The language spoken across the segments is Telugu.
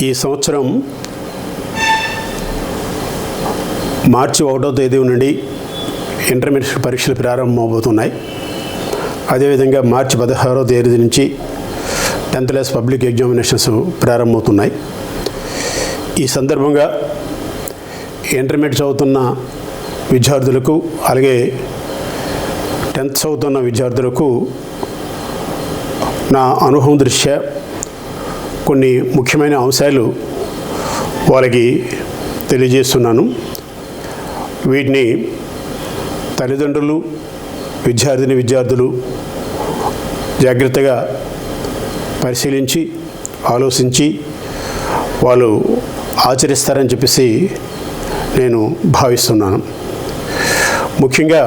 ఈ సంవత్సరం మార్చి 1వ తేదీ నుండి ఇంటర్మీడియట్ పరీక్షలు ప్రారంభమవుతున్నాయి. అదేవిధంగా మార్చి 16వ తేదీ నుంచి 10th క్లాస్ పబ్లిక్ ఎగ్జామినేషన్స్ ప్రారంభమవుతున్నాయి. ఈ సందర్భంగా ఇంటర్మీడియట్ చదువుతున్న విద్యార్థులకు అలాగే 10th చదువుతున్న విద్యార్థులకు నా అనుభవం దృష్ట్యా కొన్ని ముఖ్యమైన అంశాలు వాళ్ళకి తెలియజేస్తున్నాను. వీటిని తల్లిదండ్రులు, విద్యార్థులు జాగ్రత్తగా పరిశీలించి ఆలోచించి వాళ్ళు ఆచరిస్తారని చెప్పేసి నేను భావిస్తున్నాను. ముఖ్యంగా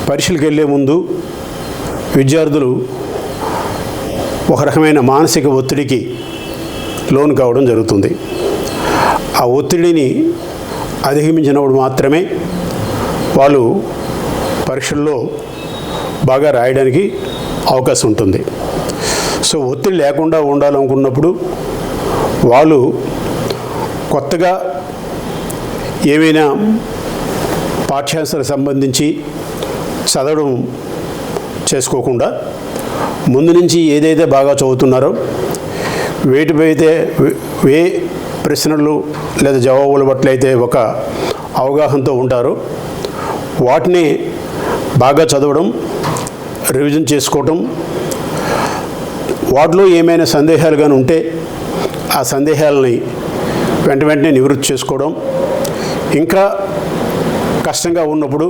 పరీక్షలకు వెళ్ళే ముందు విద్యార్థులు ఒక రకమైన మానసిక ఒత్తిడికి లోను కావడం జరుగుతుంది. ఆ ఒత్తిడిని అధిగమించినప్పుడు మాత్రమే వాళ్ళు పరీక్షల్లో బాగా రాయడానికి అవకాశం ఉంటుంది. సో ఒత్తిడి లేకుండా ఉండాలనుకున్నప్పుడు వాళ్ళు కొత్తగా ఏమైనా పాఠ్యాంశాలకు సంబంధించి చదవడం చేసుకోకుండా ముందు నుంచి ఏదైతే బాగా చదువుతున్నారో వేటిపైతే ఏ ప్రశ్నలు లేదా జవాబుల పట్లయితే ఒక అవగాహనతో ఉంటారో వాటిని బాగా చదవడం, రివిజన్ చేసుకోవటం, వాటిలో ఏమైనా సందేహాలు కానీ ఉంటే ఆ సందేహాలని వెంటనే నివృత్తి చేసుకోవడం, ఇంకా కష్టంగా ఉన్నప్పుడు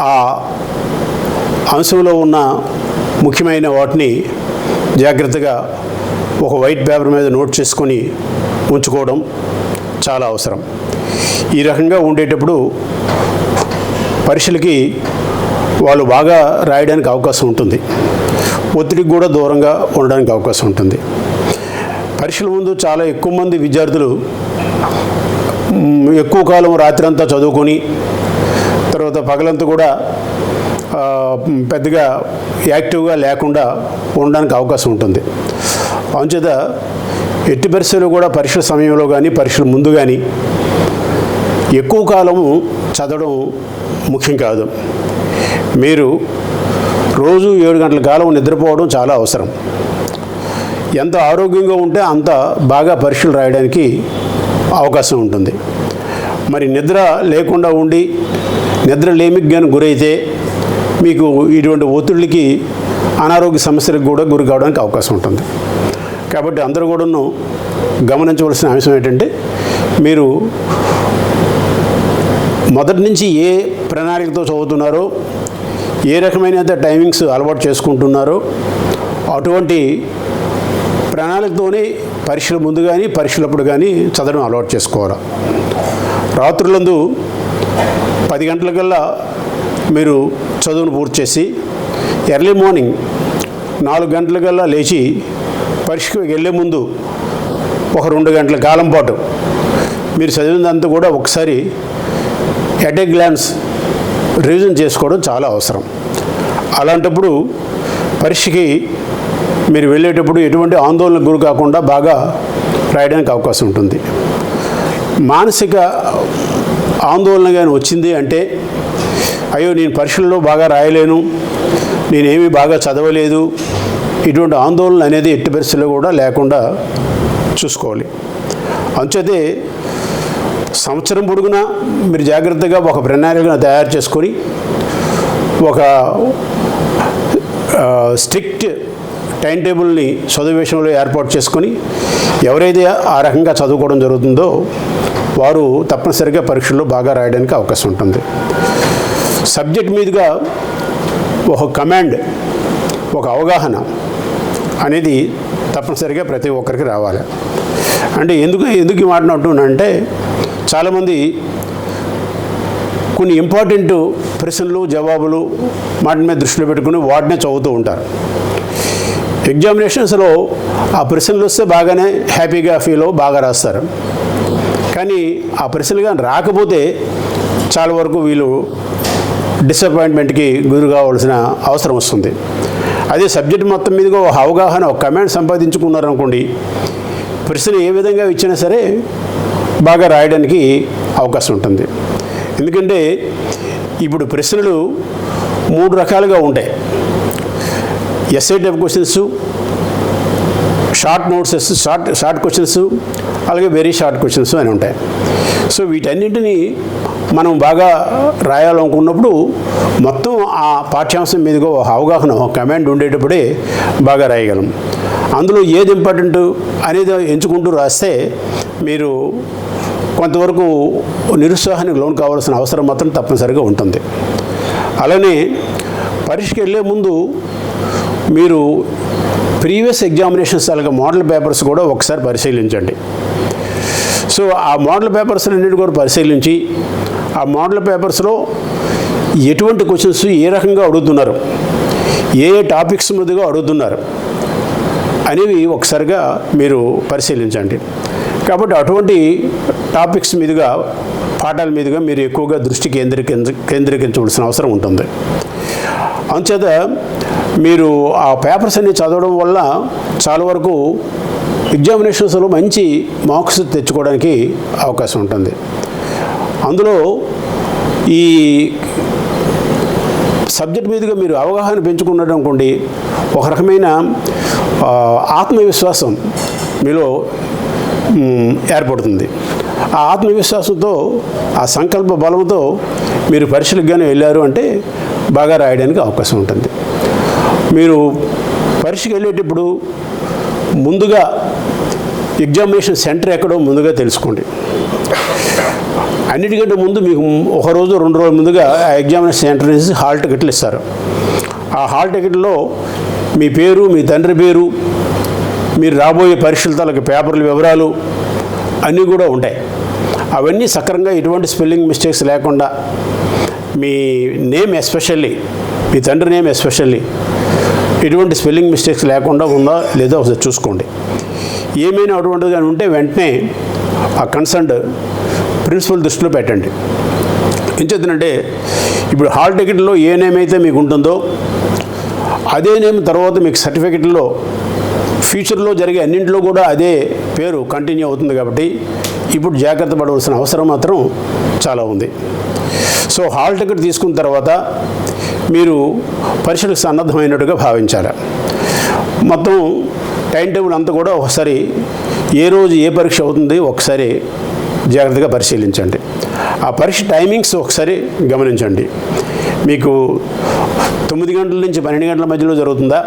ఆ అంశంలో ఉన్న ముఖ్యమైన వాటిని జాగ్రత్తగా ఒక వైట్ పేపర్ మీద నోట్ చేసుకొని ఉంచుకోవడం చాలా అవసరం. ఈ రకంగా ఉండేటప్పుడు పరీక్షలకి వాళ్ళు బాగా రాయడానికి అవకాశం ఉంటుంది. ఒత్తిడికి కూడా దూరంగా ఉండడానికి అవకాశం ఉంటుంది. పరీక్షల ముందు చాలా ఎక్కువ మంది విద్యార్థులు ఎక్కువ కాలం రాత్రంతా చదువుకొని తర్వాత పగలంతా కూడా పెద్దగా యాక్టివ్గా లేకుండా ఉండడానికి అవకాశం ఉంటుంది. అంచేత ఎట్టి పరిస్థితుల్లో కూడా పరీక్షల సమయంలో కానీ పరీక్షల ముందు కానీ ఎక్కువ కాలము చదవడం ముఖ్యం కాదు. మీరు రోజు 7 గంటల కాలం నిద్రపోవడం చాలా అవసరం. ఎంత ఆరోగ్యంగా ఉంటే అంత బాగా పరీక్షలు రాయడానికి అవకాశం ఉంటుంది. మరి నిద్ర లేకుండా ఉండి నిద్ర లేమికి కానీ గురైతే మీకు ఇటువంటి ఒత్తిడికి అనారోగ్య సమస్యలకు కూడా గురి కావడానికి అవకాశం ఉంటుంది. కాబట్టి అందరూ కూడాను గమనించవలసిన అంశం ఏంటంటే మీరు మొదటి నుంచి ఏ ప్రణాళికతో చదువుతున్నారో, ఏ రకమైన టైమింగ్స్ అలవాటు చేసుకుంటున్నారో అటువంటి ప్రణాళికతోనే పరీక్షల ముందు కానీ పరీక్షలప్పుడు కానీ చదవడం అలవాటు చేసుకోవాలి. రాత్రులందు 10 గంటలకల్లా మీరు చదువును పూర్తి చేసి ఎర్లీ మార్నింగ్ 4 గంటలకల్లా లేచి పరీక్షకు వెళ్ళే ముందు ఒక 2 గంటల కాలం పాటు మీరు చదివినంతా కూడా ఒకసారి ఎట్ ఏ గ్లాన్స్ రివిజన్ చేసుకోవడం చాలా అవసరం. అలాంటప్పుడు పరీక్షకి మీరు వెళ్ళేటప్పుడు ఎటువంటి ఆందోళనకు గురి కాకుండా బాగా రాయడానికి అవకాశం ఉంటుంది. మానసిక ఆందోళన కానీ వచ్చింది అంటే అయ్యో నేను పరీక్షల్లో బాగా రాయలేను, నేనేమీ బాగా చదవలేదు, ఇటువంటి ఆందోళన అనేది ఎట్టి పరిస్థితుల్లో కూడా లేకుండా చూసుకోవాలి. అంచేతే సంవత్సరం పొడుగునా మీరు జాగ్రత్తగా ఒక ప్రణాళికను తయారు చేసుకొని ఒక స్ట్రిక్ట్ టైం టేబుల్ని చదువు విషయంలో ఏర్పాటు చేసుకొని ఎవరైతే ఆ రకంగా చదువుకోవడం జరుగుతుందో వారు తప్పనిసరిగా పరీక్షల్లో బాగా రాయడానికి అవకాశం ఉంటుంది. సబ్జెక్ట్ మీదుగా ఒక కమాండ్, ఒక అవగాహన అనేది తప్పనిసరిగా ప్రతి ఒక్కరికి రావాలి. అంటే ఎందుకు ఈ మాట అంటున్నానంటే చాలామంది కొన్ని ఇంపార్టెంట్ ప్రశ్నలు జవాబులు వాటి మీద దృష్టిలో పెట్టుకుని వాటినే చదువుతూ ఉంటారు. ఎగ్జామినేషన్స్లో ఆ ప్రశ్నలు వస్తే బాగానే హ్యాపీగా ఫీల్ బాగా రాస్తారు. కానీ ఆ ప్రశ్నలు కానీ రాకపోతే చాలా వరకు వీళ్ళు డిసప్పాయింట్మెంట్కి గురి కావాల్సిన అవసరం వస్తుంది. అదే సబ్జెక్ట్ మొత్తం మీదుగా ఒక అవగాహన, ఒక కమాండ్ సంపాదించుకున్నారనుకోండి, ప్రశ్న ఏ విధంగా ఇచ్చినా సరే బాగా రాయడానికి అవకాశం ఉంటుంది. ఎందుకంటే ఇప్పుడు ప్రశ్నలు 3 రకాలుగా ఉంటాయి. SA type questions, short notes, short questions, అలాగే వెరీ షార్ట్ క్వశ్చన్స్ అని ఉంటాయి. సో వీటన్నింటినీ మనం బాగా రాయాలనుకున్నప్పుడు మొత్తం ఆ పాఠ్యాంశం మీదుగా ఒక అవగాహన, ఒక కమాండ్ ఉండేటప్పుడే బాగా రాయగలం. అందులో ఏది ఇంపార్టెంట్ అనేది ఎంచుకుంటూ రాస్తే మీరు కొంతవరకు నిరుత్సాహానికి లోను కావాల్సిన అవసరం మాత్రం తప్పనిసరిగా ఉంటుంది. అలానే పరీక్షకి వెళ్ళే ముందు మీరు ప్రీవియస్ ఎగ్జామినేషన్స్ అలాగే మోడల్ పేపర్స్ కూడా ఒకసారి పరిశీలించండి. సో ఆ మోడల్ పేపర్స్ అన్నిటి కూడా పరిశీలించి ఆ మోడల్ పేపర్స్లో ఎటువంటి క్వశ్చన్స్ ఏ రకంగా అడుగుతున్నారు, ఏ టాపిక్స్ మీదుగా అడుగుతున్నారు అనేవి ఒకసారిగా మీరు పరిశీలించండి. కాబట్టి అటువంటి టాపిక్స్ మీదుగా, పాఠాల మీదుగా మీరు ఎక్కువగా దృష్టి కేంద్రీకరించవలసిన అవసరం ఉంటుంది. అందుచేత మీరు ఆ పేపర్స్ అన్ని చదవడం వల్ల చాలా వరకు ఎగ్జామినేషన్స్లో మంచి మార్క్స్ తెచ్చుకోవడానికి అవకాశం ఉంటుంది. అందులో ఈ సబ్జెక్ట్ మీదుగా మీరు అవగాహన పెంచుకున్నట్టు అనుకోండి, ఒక రకమైన ఆత్మవిశ్వాసం మీలో ఏర్పడుతుంది. ఆ ఆత్మవిశ్వాసంతో, ఆ సంకల్ప బలంతో మీరు పరీక్షలకు కానీ వెళ్ళారు అంటే బాగా రాయడానికి అవకాశం ఉంటుంది. మీరు పరీక్షకు వెళ్ళేటప్పుడు ముందుగా ఎగ్జామినేషన్ సెంటర్ ఎక్కడో ముందుగా తెలుసుకోండి. అన్నిటికంటే ముందు మీకు 1 రోజు 2 రోజుల ముందుగా ఆ ఎగ్జామినేషన్ సెంటర్ నుంచి హాల్ టికెట్లు ఇస్తారు. ఆ హాల్ టికెట్లో మీ పేరు, మీ తండ్రి పేరు, మీరు రాబోయే పరీక్షల తాలూకు పేపర్ల వివరాలు అన్నీ కూడా ఉంటాయి. అవన్నీ సక్రమంగా ఎటువంటి స్పెల్లింగ్ మిస్టేక్స్ లేకుండా, మీ నేమ్ ఎస్పెషల్లీ, మీ తండ్రి నేమ్ ఎస్పెషల్లీ ఎటువంటి స్పెల్లింగ్ మిస్టేక్స్ లేకుండా ఉందా లేదో ఒకసారి చూసుకోండి. ఏమైనా అటువంటిది కానీ ఉంటే వెంటనే ఆ కన్సర్న్డ్ ప్రిన్సిపల్ దృష్టిలో పెట్టండి. ఏం చెప్తుందంటే, ఇప్పుడు హాల్ టికెట్లో ఏ నేమ్ అయితే మీకు ఉంటుందో అదే నేమ్ తర్వాత మీకు సర్టిఫికెట్లో ఫ్యూచర్లో జరిగే అన్నింటిలో కూడా అదే పేరు కంటిన్యూ అవుతుంది. కాబట్టి ఇప్పుడు జాగ్రత్త పడవలసిన అవసరం మాత్రం చాలా ఉంది. సో హాల్ టికెట్ తీసుకున్న తర్వాత మీరు పరీక్షలకు సన్నద్ధమైనట్టుగా భావించాలి. మొత్తం టైం టేబుల్ అంతా కూడా ఒకసారి ఏ రోజు ఏ పరీక్ష అవుతుంది ఒకసారి జాగ్రత్తగా పరిశీలించండి. ఆ పరీక్ష టైమింగ్స్ ఒకసారి గమనించండి. మీకు 9 గంటల నుంచి 12 గంటల మధ్యలో జరుగుతుందా,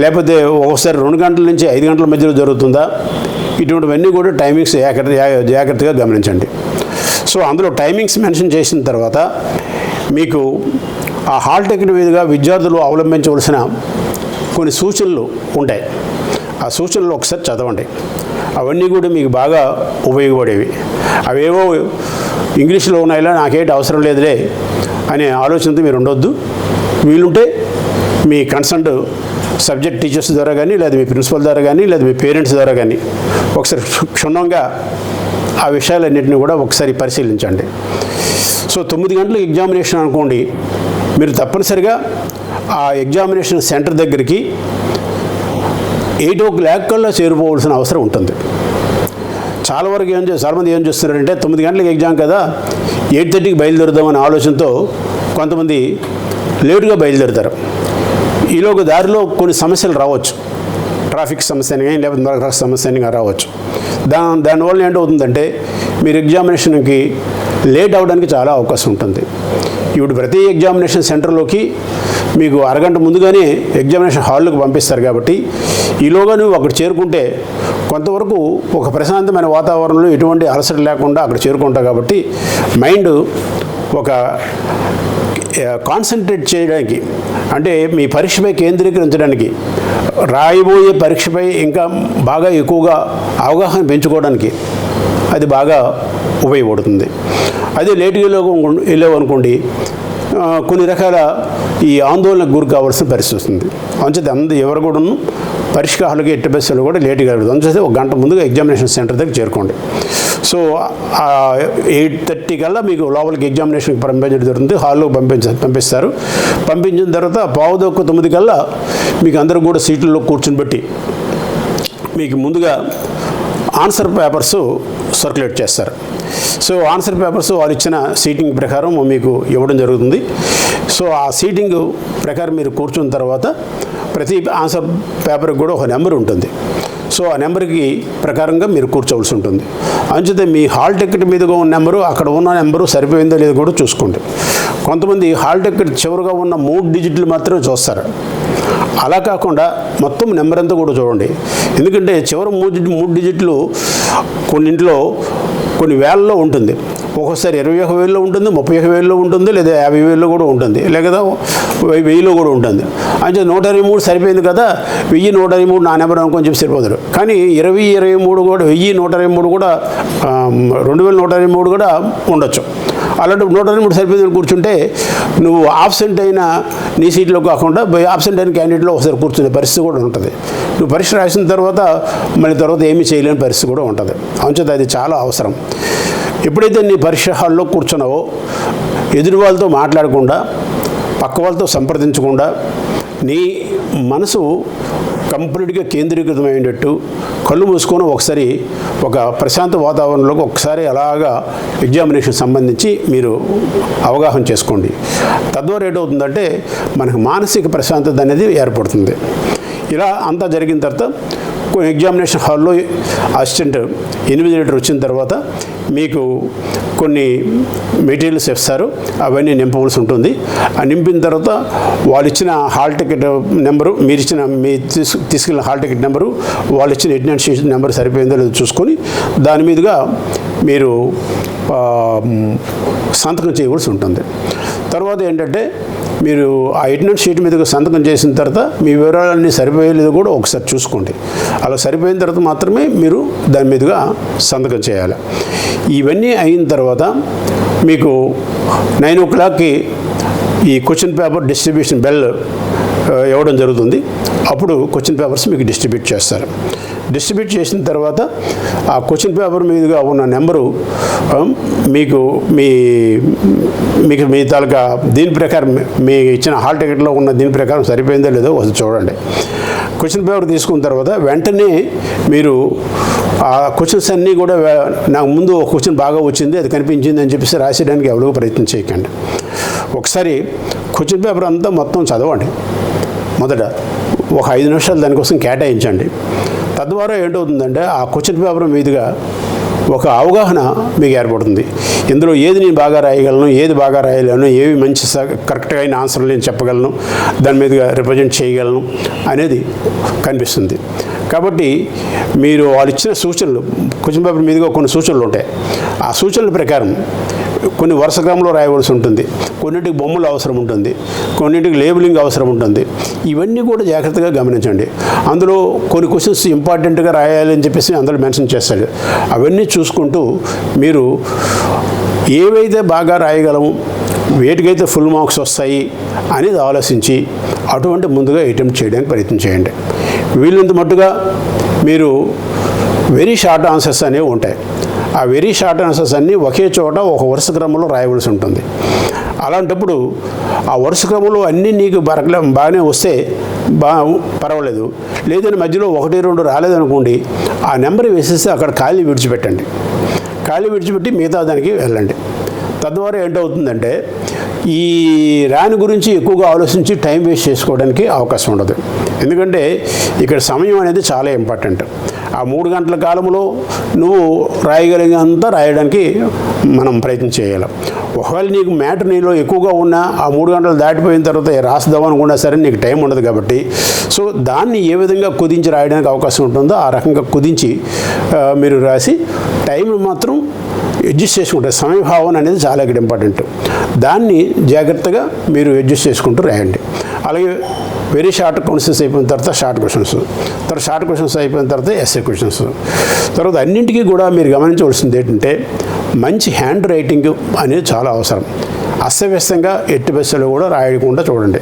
లేకపోతే ఒకసారి 2 గంటల నుంచి 5 గంటల మధ్యలో జరుగుతుందా, ఇటువంటివన్నీ కూడా టైమింగ్స్ జాగ్రత్తగా గమనించండి. సో అందులో టైమింగ్స్ మెన్షన్ చేసిన తర్వాత మీకు ఆ హాల్ టికెట్ మీదుగా విద్యార్థులు అవలంబించవలసిన కొన్ని సూచనలు ఉంటాయి. ఆ సూచనలు ఒకసారి చదవండి. అవన్నీ కూడా మీకు బాగా ఉపయోగపడేవి. అవేవో ఇంగ్లీష్లో ఉన్నాయిలా నాకేంటి అవసరం లేదులే అనే ఆలోచనతో మీరు ఉండొద్దు. వీలుంటే మీ కన్సర్న్డ్ సబ్జెక్ట్ టీచర్స్ ద్వారా కానీ, లేదా మీ ప్రిన్సిపల్ ద్వారా కానీ, లేదా మీ పేరెంట్స్ ద్వారా కానీ ఒకసారి క్షుణ్ణంగా ఆ విషయాలన్నింటినీ కూడా ఒకసారి పరిశీలించండి. సో 9 గంటలకు ఎగ్జామినేషన్ అనుకోండి, మీరు తప్పనిసరిగా ఆ ఎగ్జామినేషన్ సెంటర్ దగ్గరికి 8:00 కల్లా చేరుకోవాల్సిన అవసరం ఉంటుంది. చాలా వరకు చాలామంది ఏం చేస్తున్నారంటే 9 గంటలకు ఎగ్జామ్ కదా 8:30కి బయలుదేరుదామనే ఆలోచనతో కొంతమంది లేటుగా బయలుదేరుతారు. ఈలోగా దారిలో కొన్ని సమస్యలు రావచ్చు. ట్రాఫిక్ సమస్య అని కానీ, లేకపోతే మరొక సమస్య అని రావచ్చు. దానివల్ల ఏంటవుతుందంటే మీరు ఎగ్జామినేషన్కి లేట్ అవ్వడానికి చాలా అవకాశం ఉంటుంది. ఇప్పుడు ప్రతి ఎగ్జామినేషన్ సెంటర్లోకి మీకు అరగంట ముందుగానే ఎగ్జామినేషన్ హాల్లోకి పంపిస్తారు. కాబట్టి ఈలోగా నువ్వు అక్కడ చేరుకుంటే కొంతవరకు ఒక ప్రశాంతమైన వాతావరణంలో ఎటువంటి అలసట లేకుండా అక్కడ చేరుకుంటావు. కాబట్టి మైండ్ ఒక కాన్సన్ట్రేట్ చేయడానికి, అంటే మీ పరీక్షపై కేంద్రీకరించడానికి, రాయబోయే పరీక్షపై ఇంకా బాగా ఎక్కువగా అవగాహన పెంచుకోవడానికి అది బాగా ఉపయోగపడుతుంది. అదే లేటుగా వెళ్ళామనుకోండి కొన్ని రకాల ఈ ఆందోళనకు గురి కావాల్సిన పరిస్థితి వస్తుంది. అందుచేత ఎవరు కూడాను పరీక్ష హాల్కి ఎట్టి బస్సులు కూడా లేటుగా వెళ్తుంది. అందుచేత 1 గంట ముందుగా ఎగ్జామినేషన్ సెంటర్ దగ్గర చేరుకోండి. సో 8:30 కల్లా మీకు లోపలికి ఎగ్జామినేషన్కి పంపించడం జరుగుతుంది. హాల్లో పంపిస్తారు. పంపించిన తర్వాత 8:45 కల్లా మీకు అందరూ కూడా సీట్లలో కూర్చుని పెట్టి మీకు ముందుగా ఆన్సర్ పేపర్స్ సర్క్యులేట్ చేస్తారు. సో ఆన్సర్ పేపర్స్ వాళ్ళు ఇచ్చిన సీటింగ్ ప్రకారం మీకు ఇవ్వడం జరుగుతుంది. సో ఆ సీటింగ్ ప్రకారం మీరు కూర్చున్న తర్వాత ప్రతి ఆన్సర్ పేపర్కి కూడా ఒక నెంబర్ ఉంటుంది. సో ఆ నెంబర్కి ప్రకారంగా మీరు కూర్చోవలసి ఉంటుంది. అంచేతే మీ హాల్ టికెట్ మీదుగా ఉన్న నెంబరు అక్కడ ఉన్న నెంబరు సరిపోయిందో లేదో కూడా చూసుకోండి. కొంతమంది హాల్ టికెట్ చివరిగా ఉన్న 3 డిజిట్లు మాత్రమే చూస్తారు. అలా కాకుండా మొత్తం నెంబర్ అంతా కూడా చూడండి. ఎందుకంటే చివరి 3 డిజిట్లు కొన్నింట్లో కొన్ని వేలలో ఉంటుంది. ఒక్కోసారి 21,000లో ఉంటుంది, 31,000లో ఉంటుంది, లేదా 50,000లో కూడా ఉంటుంది, లేదా 1000లో కూడా ఉంటుంది. అంటే 123 సరిపోయింది కదా, 1123 నా నెంబర్ అనుకొని చెప్పి సరిపోతారు. కానీ 2023 కూడా 1123 కూడా 2123 కూడా ఉండొచ్చు. అలాంటి 123 సరిపోయిందని కూర్చుంటే నువ్వు ఆబ్సెంట్ అయిన నీ సీట్లో కాకుండా ఆబ్సెంట్ అయిన క్యాండిడేట్లో ఒకసారి కూర్చునే పరిస్థితి కూడా ఉంటుంది. నువ్వు పరీక్ష రాసిన తర్వాత మళ్ళీ తర్వాత ఏమీ చేయలేని పరిస్థితి కూడా ఉంటుంది. అంచేత అది చాలా అవసరం. ఎప్పుడైతే నీ పరీక్ష హాల్లో కూర్చున్నావో ఎదురు వాళ్ళతో మాట్లాడకుండా, పక్క వాళ్ళతో సంప్రదించకుండా, నీ మనసు కంప్లీట్గా కేంద్రీకృతమైనట్టు కళ్ళు మూసుకొని ఒకసారి ఒక ప్రశాంత వాతావరణంలోకి ఒకసారి అలాగా ఎగ్జామినేషన్ సంబంధించి మీరు అవగాహన చేసుకోండి. తద్వారా ఏంటవుతుందంటే మనకు మానసిక ప్రశాంతత అనేది ఏర్పడుతుంది. ఇలా అంతా జరిగిన తర్వాత కొన్ని ఎగ్జామినేషన్ హాల్లో అసిస్టెంట్ ఇన్విజిలేటర్ వచ్చిన తర్వాత మీకు కొన్ని మెటీరియల్స్ ఇస్తారు. అవన్నీ నింపవలసి ఉంటుంది. ఆ నింపిన తర్వాత వాళ్ళు ఇచ్చిన హాల్ టికెట్ నెంబరు, మీ తీసుకెళ్ళిన హాల్ టికెట్ నెంబరు, వాళ్ళు ఇచ్చిన అటెండెన్స్ షీట్ నెంబర్ సరిపోయిందో లేదో చూసుకొని దాని మీదుగా మీరు సంతకం చేయవలసి ఉంటుంది. తర్వాత ఏంటంటే మీరు ఆ అటెండెన్స్ షీట్ మీదుగా సంతకం చేసిన తర్వాత మీ వివరాలన్నీ సరిపోయేది కూడా ఒకసారి చూసుకోండి. అలా సరిపోయిన తర్వాత మాత్రమే మీరు దాని మీదుగా సంతకం చేయాలి. ఇవన్నీ అయిన తర్వాత మీకు 9 o'clockకి ఈ క్వశ్చన్ పేపర్ డిస్ట్రిబ్యూషన్ బెల్ ఇవ్వడం జరుగుతుంది. అప్పుడు క్వశ్చన్ పేపర్స్ మీకు డిస్ట్రిబ్యూట్ చేస్తారు. డిస్ట్రిబ్యూట్ చేసిన తర్వాత ఆ క్వశ్చన్ పేపర్ మీదుగా ఉన్న నెంబరు మీకు మీ తాలూకా దీని ప్రకారం మీ ఇచ్చిన హాల్ టికెట్లో ఉన్న దీని ప్రకారం సరిపోయిందో లేదో ఒకసారి చూడండి. క్వశ్చన్ పేపర్ తీసుకున్న తర్వాత వెంటనే మీరు ఆ క్వశ్చన్స్ అన్నీ కూడా నాకు ముందు ఒక క్వశ్చన్ బాగా వచ్చింది, అది కనిపించింది అని చెప్పేసి రాసేయడానికి ఎవరికో ప్రయత్నం చేయకండి. ఒకసారి క్వశ్చన్ పేపర్ అంతా మొత్తం చదవండి. మొదట ఒక 5 నిమిషాలు దానికోసం కేటాయించండి. తద్వారా ఏంటవుతుందంటే ఆ క్వశ్చన్ పేపర్ మీదుగా ఒక అవగాహన మీకు ఏర్పడుతుంది. ఇందులో ఏది నేను బాగా రాయగలను, ఏది బాగా రాయలేను, ఏవి మంచి కరెక్ట్గా అయిన ఆన్సర్లు నేను చెప్పగలను, దాని మీదుగా రిప్రజెంట్ చేయగలను అనేది కనిపిస్తుంది. కాబట్టి మీరు వాళ్ళు ఇచ్చిన సూచనలు, క్వశ్చన్ పేపర్ మీదుగా కొన్ని సూచనలు ఉంటాయి. ఆ సూచనల ప్రకారం కొన్ని వరుస క్రమంలో రాయవలసి ఉంటుంది, కొన్నింటికి బొమ్మలు అవసరం ఉంటుంది, కొన్నింటికి లేబులింగ్ అవసరం ఉంటుంది. ఇవన్నీ కూడా జాగ్రత్తగా గమనించండి. అందులో కొన్ని క్వశ్చన్స్ ఇంపార్టెంట్గా రాయాలని చెప్పేసి అందులో మెన్షన్ చేస్తాడు. అవన్నీ చూసుకుంటూ మీరు ఏవైతే బాగా రాయగలము, వేటికైతే ఫుల్ మార్క్స్ వస్తాయి అనేది ఆలోచించి అటువంటి ముందుగా అటెంప్ట్ చేయడానికి ప్రయత్నం చేయండి. వీళ్ళంత మట్టుగా మీరు వెరీ షార్ట్ ఆన్సర్స్ అనేవి ఉంటాయి. ఆ వెరీ షార్ట్ ఆన్సర్స్ అన్నీ ఒకే చోట ఒక వరుస క్రమంలో రాయవలసి ఉంటుంది. అలాంటప్పుడు ఆ వరుస క్రమంలో అన్నీ నీకు బాగానే వస్తే పర్వాలేదు. లేదని మధ్యలో 1, 2 రాలేదనుకోండి, ఆ నెంబర్ వేసేసి అక్కడ ఖాళీ విడిచిపెట్టండి. ఖాళీ విడిచిపెట్టి మిగతా దానికి వెళ్ళండి. తద్వారా ఏంటవుతుందంటే ఈ రాని గురించి ఎక్కువగా ఆలోచించి టైం వేస్ట్ చేసుకోవడానికి అవకాశం ఉండదు. ఎందుకంటే ఇక్కడ సమయం అనేది చాలా ఇంపార్టెంట్. ఆ 3 గంటల కాలంలో నువ్వు రాయగలిగినంత రాయడానికి మనం ప్రయత్నం చేయాలి. ఒకవేళ నీకు మ్యాటర్ నీలో ఎక్కువగా ఉన్నా ఆ 3 గంటలు దాటిపోయిన తర్వాత రాస్తావు అనుకున్నా సరే నీకు టైం ఉండదు. కాబట్టి సో దాన్ని ఏ విధంగా కుదించి రాయడానికి అవకాశం ఉంటుందో ఆ రకంగా కుదించి మీరు రాసి టైం మాత్రం అడ్జస్ట్ చేసుకుంటారు. సమయభావన అనేది చాలా ఇక్కడ ఇంపార్టెంట్. దాన్ని జాగ్రత్తగా మీరు అడ్జస్ట్ చేసుకుంటూ రాయండి. అలాగే వెరీ షార్ట్ క్వశ్చన్స్ అయిపోయిన తర్వాత షార్ట్ క్వశ్చన్స్, తర్వాత షార్ట్ క్వశ్చన్స్ అయిపోయిన తర్వాత ఎస్ఏ క్వశ్చన్స్, తర్వాత అన్నింటికీ కూడా మీరు గమనించవలసింది ఏంటంటే మంచి హ్యాండ్ రైటింగ్ అనేది చాలా అవసరం. అస్తవ్యస్తంగా ఎట్టి బస్సులో కూడా రాయకుండా చూడండి.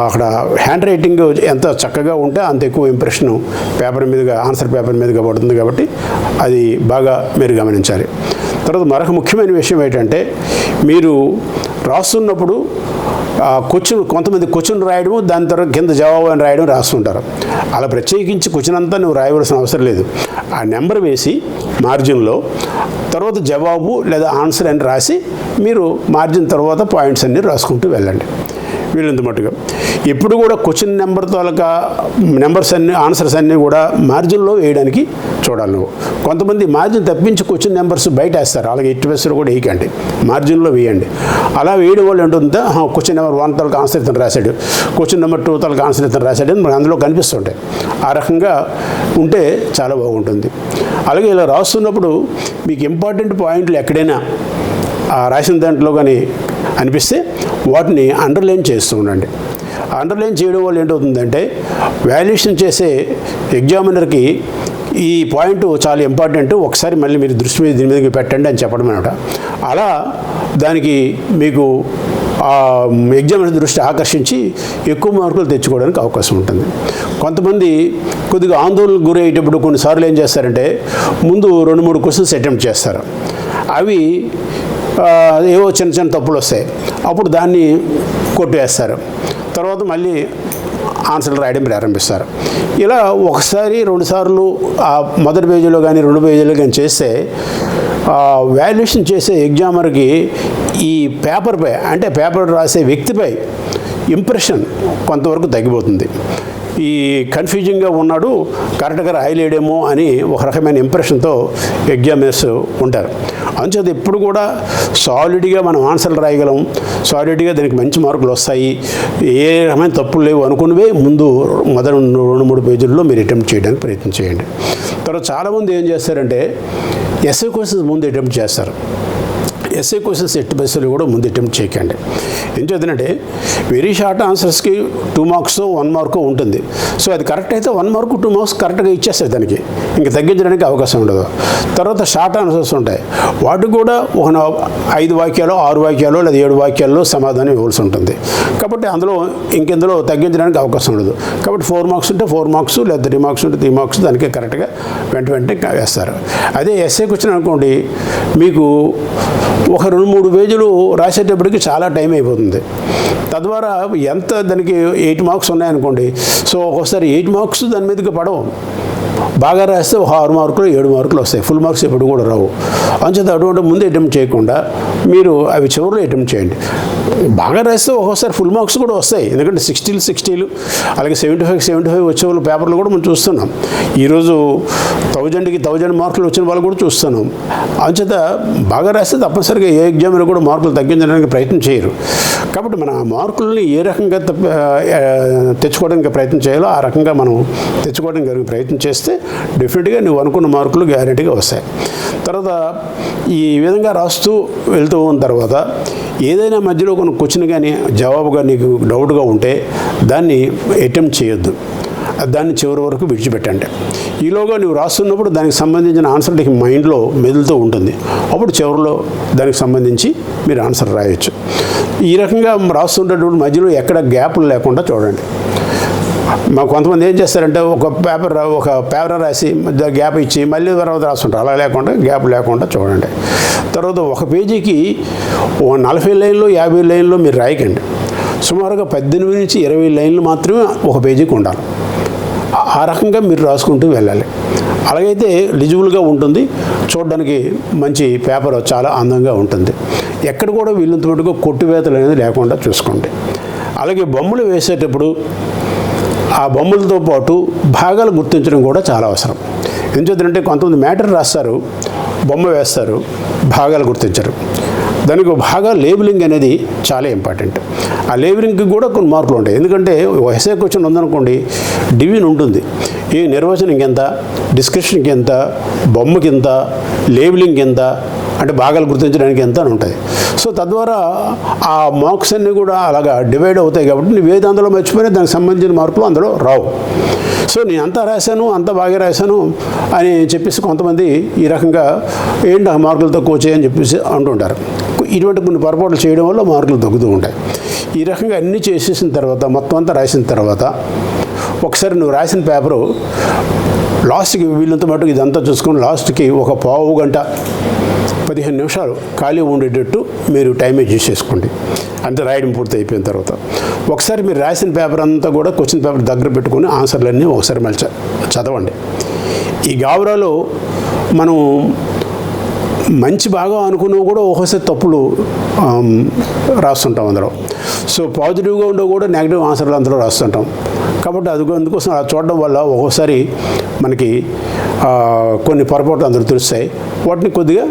అక్కడ హ్యాండ్ రైటింగ్ ఎంత చక్కగా ఉంటే అంత ఎక్కువ ఇంప్రెషన్ పేపర్ మీదుగా, ఆన్సర్ పేపర్ మీదుగా పడుతుంది. కాబట్టి అది బాగా మీరు గమనించాలి. తర్వాత మరొక ముఖ్యమైన విషయం ఏంటంటే, మీరు రాస్తున్నప్పుడు కొంతమంది క్వశ్చన్ రాయడము, దాని తర్వాత కింద జవాబు అని రాయడం రాస్తుంటారు. అలా ప్రత్యేకించి క్వశ్చన్ అంతా నువ్వు రాయవలసిన అవసరం లేదు. ఆ నెంబర్ వేసి మార్జిన్లో తర్వాత జవాబు లేదా ఆన్సర్ అని రాసి మీరు మార్జిన్ తర్వాత పాయింట్స్ అన్నీ రాసుకుంటూ వెళ్ళండి. వీళ్ళంత మట్టుగా ఎప్పుడు కూడా క్వశ్చన్ నెంబర్ తాలూకా నెంబర్స్ అన్నీ, ఆన్సర్స్ అన్నీ కూడా మార్జిన్లో వేయడానికి చూడాలి నువ్వు. కొంతమంది మార్జిన్ తప్పించి క్వశ్చన్ నెంబర్స్ బయట వేస్తారు. అలాగే ఎట్టి బస్సులో కూడా వేయకండి, మార్జిన్లో వేయండి. అలా వేయడం వల్ల ఏంటుందో, క్వశ్చన్ నెంబర్ 1 తాలూకా ఆన్సర్ ఇతను రాశాడు, క్వశ్చన్ నెంబర్ 2 తాలూకా ఆన్సర్ ఇతను రాశాడు అని మనకు అందులో కనిపిస్తుంటాయి. ఆ రకంగా ఉంటే చాలా బాగుంటుంది. అలాగే ఇలా రాస్తున్నప్పుడు మీకు ఇంపార్టెంట్ పాయింట్లు ఎక్కడైనా రాసిన దాంట్లో కానీ అనిపిస్తే వాటిని అండర్లైన్ చేస్తూ ఉండండి. అండర్లైన్ చేయడం వల్ల ఏంటవుతుందంటే, వాల్యుయేషన్ చేసే ఎగ్జామినర్కి ఈ పాయింట్ చాలా ఇంపార్టెంట్, ఒకసారి మళ్ళీ మీరు దీని మీదకి పెట్టండి అని చెప్పడం అనమాట. అలా దానికి మీకు ఎగ్జామినర్ దృష్టి ఆకర్షించి ఎక్కువ మార్కులు తెచ్చుకోవడానికి అవకాశం ఉంటుంది. కొంతమంది కొద్దిగా ఆందోళనకు గురయ్యేటప్పుడు కొన్నిసార్లు ఏం చేస్తారంటే, ముందు 2-3 క్వశ్చన్స్ అటెంప్ట్ చేస్తారు. అవి ఏవో చిన్న చిన్న తప్పులు వస్తాయి. అప్పుడు దాన్ని కొట్టేస్తారు. తర్వాత మళ్ళీ ఆన్సర్లు రాయడం ప్రారంభిస్తారు. ఇలా 1-2 సార్లు ఆ మొదటి పేజీలో కానీ 2 పేజీలో కానీ చేస్తే వాల్యుయేషన్ చేసే ఎగ్జామర్కి ఈ పేపర్పై, అంటే పేపర్ రాసే వ్యక్తిపై ఇంప్రెషన్ కొంతవరకు తగ్గిపోతుంది. ఈ కన్ఫ్యూజింగ్గా ఉన్నాడు, కరెక్ట్గా రాయలేడేమో అని ఒక రకమైన ఇంప్రెషన్తో ఎగ్జామినర్స్ ఉంటారు. అంచేది ఎప్పుడు కూడా సాలిడ్గా మనం ఆన్సర్లు రాయగలం, సాలిడ్గా దానికి మంచి మార్కులు వస్తాయి, ఏ రకమైన తప్పులు లేవు అనుకునివే ముందు మొదటి 2-3 పేజీల్లో మీరు అటెంప్ట్ చేయడానికి ప్రయత్నం చేయండి. తర్వాత చాలామంది ఏం చేస్తారంటే, ఎస్ఏ క్వశ్చన్స్ ముందు అటెంప్ట్ చేస్తారు. ఎస్ఏ క్వశ్చన్స్ ఎట్టి బస్సులు కూడా ముందు అటెంప్ట్ చేయకండి. ఏం చేద్దంటే, వెరీ షార్ట్ ఆన్సర్స్కి 2 మార్క్స్ 1 మార్కు ఉంటుంది. సో అది కరెక్ట్ అయితే 1 మార్కు 2 మార్క్స్ కరెక్ట్గా ఇచ్చేస్తాయి, దానికి ఇంకా తగ్గించడానికి అవకాశం ఉండదు. తర్వాత షార్ట్ ఆన్సర్స్ ఉంటాయి, వాటికి కూడా ఒక 5 వాక్యాలు 6 వాక్యాలు లేదా 7 వాక్యాల్లో సమాధానం ఇవ్వాల్సి ఉంటుంది. కాబట్టి అందులో ఇంకెందులో తగ్గించడానికి అవకాశం ఉండదు. కాబట్టి 4 మార్క్స్ ఉంటే 4 మార్క్స్ లేదా 3 మార్క్స్ ఉంటే 3 మార్క్స్ దానికి కరెక్ట్గా వెంటనే వేస్తారు. అదే ఎస్ఏకి వచ్చిన అనుకోండి, మీకు ఒక 2-3 పేజీలు రాసేటప్పటికి చాలా టైం అయిపోతుంది. తద్వారా ఎంత దానికి 8 మార్క్స్ ఉన్నాయనుకోండి, సో ఒక్కోసారి 8 మార్క్స్ దాని మీదకి పడవు. బాగా రాస్తే ఒక 6 మార్కులు 7 మార్కులు వస్తాయి, ఫుల్ మార్క్స్ ఎప్పుడు కూడా రావు. అంచేత అటువంటి ముందు అటెంప్ట్ చేయకుండా మీరు అవి చివరిలో అటెంప్ట్ చేయండి. బాగా రాస్తే ఒక్కోసారి ఫుల్ మార్క్స్ కూడా వస్తాయి, ఎందుకంటే 60 అలాగే 75 వచ్చే వాళ్ళ పేపర్లు కూడా మనం చూస్తున్నాం. ఈరోజు 1000కి 1000 మార్కులు వచ్చిన వాళ్ళు కూడా చూస్తున్నాం. అంచేత బాగా రాస్తే తప్పనిసరిగా ఏ ఎగ్జామ్లో కూడా మార్కులు తగ్గించడానికి ప్రయత్నం చేయరు. కాబట్టి మన మార్కుల్ని ఏ రకంగా తెచ్చుకోవడానికి ప్రయత్నం చేయాలో ఆ రకంగా మనం తెచ్చుకోవడానికి ప్రయత్నం చేస్తే డెఫినెట్గా నువ్వు అనుకున్న మార్కులు గ్యారెంటీగా వస్తాయి. తర్వాత ఈ విధంగా రాస్తూ వెళ్తూ ఉన్న తర్వాత ఏదైనా మధ్యలో కొన్ని క్వశ్చన్ కానీ జవాబుగా నీకు డౌట్గా ఉంటే దాన్ని అటెంప్ట్ చేయొద్దు, దాన్ని చివరి వరకు విడిచిపెట్టండి. ఈలోగా నువ్వు రాస్తున్నప్పుడు దానికి సంబంధించిన ఆన్సర్ నీకు మైండ్లో మెదులుతూ ఉంటుంది. అప్పుడు చివరిలో దానికి సంబంధించి మీరు ఆన్సర్ రాయొచ్చు. ఈ రకంగా రాస్తుంటేటప్పుడు మధ్యలో ఎక్కడ గ్యాపులు లేకుండా చూడండి. కొంతమంది ఏం చేస్తారంటే, ఒక పేపర్ రాసి గ్యాప్ ఇచ్చి మళ్ళీ తర్వాత రాస్తుంటారు. అలా లేకుండా గ్యాప్ లేకుండా చూడండి. తర్వాత ఒక పేజీకి 40 లైన్లు 50 లైన్లు మీరు రాయకండి. సుమారుగా 18 నుంచి 20 లైన్లు మాత్రమే ఒక పేజీకి ఉండాలి. ఆ రకంగా మీరు రాసుకుంటూ వెళ్ళాలి. అలాగైతే లిజిబుల్గా ఉంటుంది, చూడడానికి మంచి పేపర్ చాలా అందంగా ఉంటుంది. ఎక్కడ కూడా వీళ్ళంత మటుకు కొట్టివేతలు అనేది లేకుండా చూసుకోండి. అలాగే బొమ్మలు వేసేటప్పుడు ఆ బొమ్మలతో పాటు భాగాలు గుర్తించడం కూడా చాలా అవసరం. ఎందుకంటే కొంతమంది మ్యాటర్ రాస్తారు, బొమ్మ వేస్తారు, భాగాలు గుర్తించరు. దానికి బాగా లేబులింగ్ అనేది చాలా ఇంపార్టెంట్. ఆ లేబులింగ్కి కూడా కొన్ని మార్కులు ఉంటాయి. ఎందుకంటే ఎస్ఏ క్వశ్చన్ ఉందనుకోండి, డివిజన్ ఉంటుంది. ఈ నిర్వచనం ఎంత, డిస్క్రిప్షన్కి ఎంత, బొమ్మకి ఎంత, లేబులింగ్ ఎంత, అంటే భాగాలు గుర్తించడానికి ఎంత అని ఉంటుంది. సో తద్వారా ఆ మార్క్స్ అన్నీ కూడా అలాగా డివైడ్ అవుతాయి. కాబట్టి నువ్వు ఏది అందులో మర్చిపోయినా దానికి సంబంధించిన మార్కులు అందులో రావు. సో నేను అంతా రాశాను, అంత బాగా రాశాను అని చెప్పేసి కొంతమంది ఈ రకంగా ఏంటి మార్కులు తక్కువ వచ్చాయని చెప్పేసి అంటుంటారు. ఇటువంటి కొన్ని పొరపాట్లు చేయడం వల్ల మార్కులు తగ్గుతూ ఉంటాయి. ఈ రకంగా అన్నీ చేసేసిన తర్వాత మొత్తం అంతా రాసిన తర్వాత ఒకసారి నువ్వు రాసిన పేపరు లాస్ట్కి వీళ్ళంత మటుకు ఇదంతా చూసుకొని లాస్ట్కి ఒక పావు గంట 15 నిమిషాలు ఖాళీ ఉండేటట్టు మీరు టైం అడ్జస్ట్ చేసుకోండి. అంతే రాయడం పూర్తి అయిపోయిన తర్వాత ఒకసారి మీరు రాసిన పేపర్ అంతా కూడా క్వశ్చన్ పేపర్ దగ్గర పెట్టుకొని ఆన్సర్లన్నీ ఒకసారి మళ్ళీ చదవండి. ఈ గాబరాలో మనం మంచి బాగా అనుకున్నవి కూడా ఒకసారి తప్పులు రాస్తుంటాం అందులో. సో పాజిటివ్గా ఉండవు కూడా నెగిటివ్ ఆన్సర్లు అందులో రాస్తుంటాం. కాబట్టి అందుకోసం అలా చూడడం వల్ల ఒక్కోసారి మనకి కొన్ని పొరపాట్లు అందులో తెలుస్తాయి. వాటిని కొద్దిగా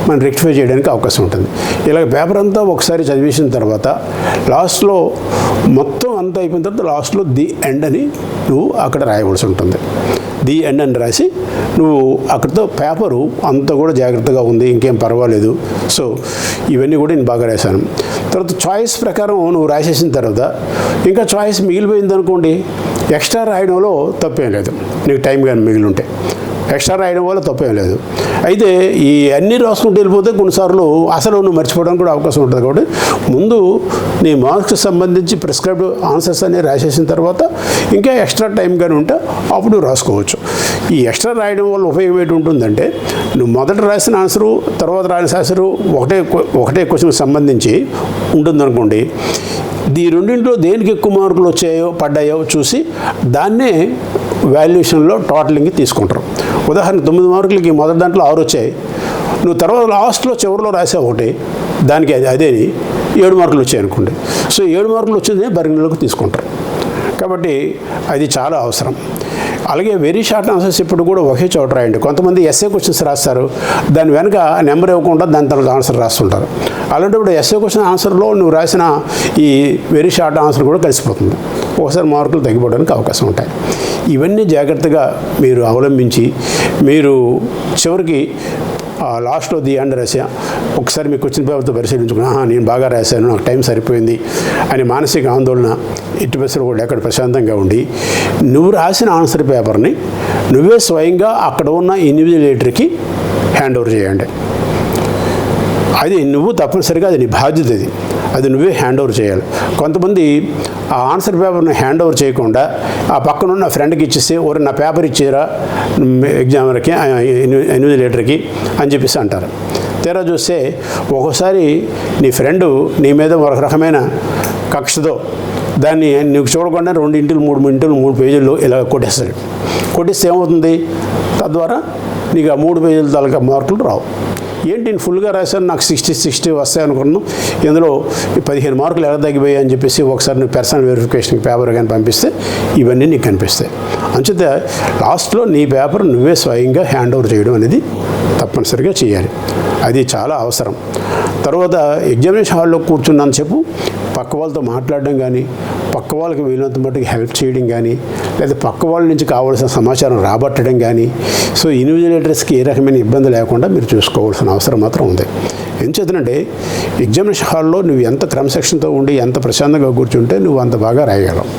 మనం రెక్టిఫై చేయడానికి అవకాశం ఉంటుంది. ఇలాగ పేపర్ అంతా ఒకసారి చదివేసిన తర్వాత లాస్ట్లో మొత్తం అంతా అయిపోయిన తర్వాత లాస్ట్లో ది ఎండ్ అని నువ్వు అక్కడ రాయవలసి ఉంటుంది. ది ఎండ్ అని రాసి నువ్వు అక్కడితో పేపరు అంతా కూడా జాగ్రత్తగా ఉంది, ఇంకేం పర్వాలేదు. సో ఇవన్నీ కూడా నేను బాగా రాశాను. తర్వాత చాయిస్ ప్రకారం నువ్వు రాసేసిన తర్వాత ఇంకా చాయిస్ మిగిలిపోయింది అనుకోండి, ఎక్స్ట్రా రాయడంలో తప్పేం లేదు. నీకు టైం కానీ మిగిలి ఉంటే ఎక్స్ట్రా రాయడం వల్ల తప్పేం లేదు. అయితే ఈ అన్నీ రాసుకుంటూ వెళ్ళిపోతే కొన్నిసార్లు అసలు నువ్వు మర్చిపోవడానికి కూడా అవకాశం ఉంటుంది. కాబట్టి ముందు నీ మార్క్స్కి సంబంధించి ప్రిస్క్రైబ్డ్ ఆన్సర్స్ అన్నీ రాసేసిన తర్వాత ఇంకా ఎక్స్ట్రా టైం కానీ ఉంటే అప్పుడు నువ్వు రాసుకోవచ్చు. ఈ ఎక్స్ట్రా రాయడం వల్ల ఉపయోగం ఏంటి ఉంటుందంటే, నువ్వు మొదట రాసిన ఆన్సరు తర్వాత రాసిన ఆన్సరు ఒకటే క్వశ్చన్కి సంబంధించి ఉంటుందనుకోండి. ఈ రెండింటిలో దేనికి ఎక్కువ మార్కులు పడ్డాయో చూసి దాన్నే వాల్యుయేషన్లో టోటలింగ్ తీసుకుంటారు. ఉదాహరణ 9 మార్కులకి మొదటి దాంట్లో 6 వచ్చాయి, నువ్వు తర్వాత లాస్ట్లో చివరిలో రాసావు ఒకటి, దానికి అదే 7 మార్కులు వచ్చాయి అనుకోండి. సో 7 మార్కులు వచ్చింది పరిగణలోకి తీసుకుంటారు. కాబట్టి అది చాలా అవసరం. అలాగే వెరీ షార్ట్ ఆన్సర్స్ ఇప్పుడు కూడా ఒకే చోట రాయండి. కొంతమంది ఎస్ఏ క్వశ్చన్స్ రాస్తారు, దాని వెనక నెంబర్ ఇవ్వకుండా దాని తర్వాత ఆన్సర్ రాస్తుంటారు. అలాంటప్పుడు ఎస్ఏ క్వశ్చన్ ఆన్సర్లో నువ్వు రాసిన ఈ వెరీ షార్ట్ ఆన్సర్ కూడా కలిసిపోతుంది. ఒకసారి మార్కులు తగ్గిపోవడానికి అవకాశం ఉంటాయి. ఇవన్నీ జాగ్రత్తగా మీరు అవలంబించి మీరు చివరికి లాస్ట్లో ది ఎండ్ రాసా ఒకసారి మీకు క్వశ్చన్ పేపర్తో పరిశీలించుకుని నేను బాగా రాశాను, నాకు టైం సరిపోయింది అని మానసిక ఆందోళన ఎట్టి పరిస్థితుల్లో కూడా ఎక్కడ ప్రశాంతంగా ఉండి నువ్వు రాసిన ఆన్సర్ పేపర్ని నువ్వే స్వయంగా అక్కడ ఉన్న ఇన్విజిలేటర్కి హ్యాండ్ ఓవర్ చేయండి. అది నువ్వు తప్పనిసరిగా అది నీ బాధ్యత, అది నువ్వే హ్యాండ్ ఓవర్ చేయాలి. కొంతమంది ఆ ఆన్సర్ పేపర్ని హ్యాండ్ ఓవర్ చేయకుండా ఆ పక్కనున్న ఫ్రెండ్కి ఇచ్చేస్తే ఓరి నా పేపర్ ఇచ్చేరా ఎగ్జామర్కి ఇన్విజిలేటర్కి అని చెప్పేసి అంటారు. తీరా చూస్తే ఒక్కోసారి నీ ఫ్రెండు నీ మీద ఒక రకమైన కక్షతో దాన్ని నీకు చూడకుండా 2 ఇంటలు 3 పేజీల్లో ఇలా కొట్టేస్తాడు. కొట్టేస్తే ఏమవుతుంది, తద్వారా నీకు ఆ 3 పేజీల తాలూకా మార్కులు రావు. ఏంటి నేను ఫుల్గా రాశాను, నాకు 60 వస్తాయి అనుకున్నాను, ఇందులో 15 మార్కులు ఎలా తగ్గిపోయాయి అని చెప్పేసి ఒకసారి నువ్వు పర్సనల్ వెరిఫికేషన్కి పేపర్ కానీ పంపిస్తే ఇవన్నీ నీకు కనిపిస్తాయి. అంచేత లాస్ట్లో నీ పేపర్ నువ్వే స్వయంగా హ్యాండ్ ఓవర్ చేయడం అనేది తప్పనిసరిగా చేయాలి. అది చాలా అవసరం. తర్వాత ఎగ్జామినేషన్ హాల్లో కూర్చున్నాను చెప్పు పక్క వాళ్ళతో మాట్లాడడం కానీ, పక్క వాళ్ళకి వీలైనంత మట్టుకు హెల్ప్ చేయడం కానీ, లేదా పక్క వాళ్ళ నుంచి కావాల్సిన సమాచారం రాబట్టడం కానీ, సో ఇన్విజిలేటర్స్కి ఏ రకమైన ఇబ్బంది లేకుండా మీరు చూసుకోవాల్సిన అవసరం మాత్రం ఉంది. ఏం చేద్దంటే ఎగ్జామినేషన్ హాల్లో నువ్వు ఎంత క్రమశిక్షణతో ఉండి ఎంత ప్రశాంతంగా కూర్చుంటే నువ్వు అంత బాగా రాయగలవు.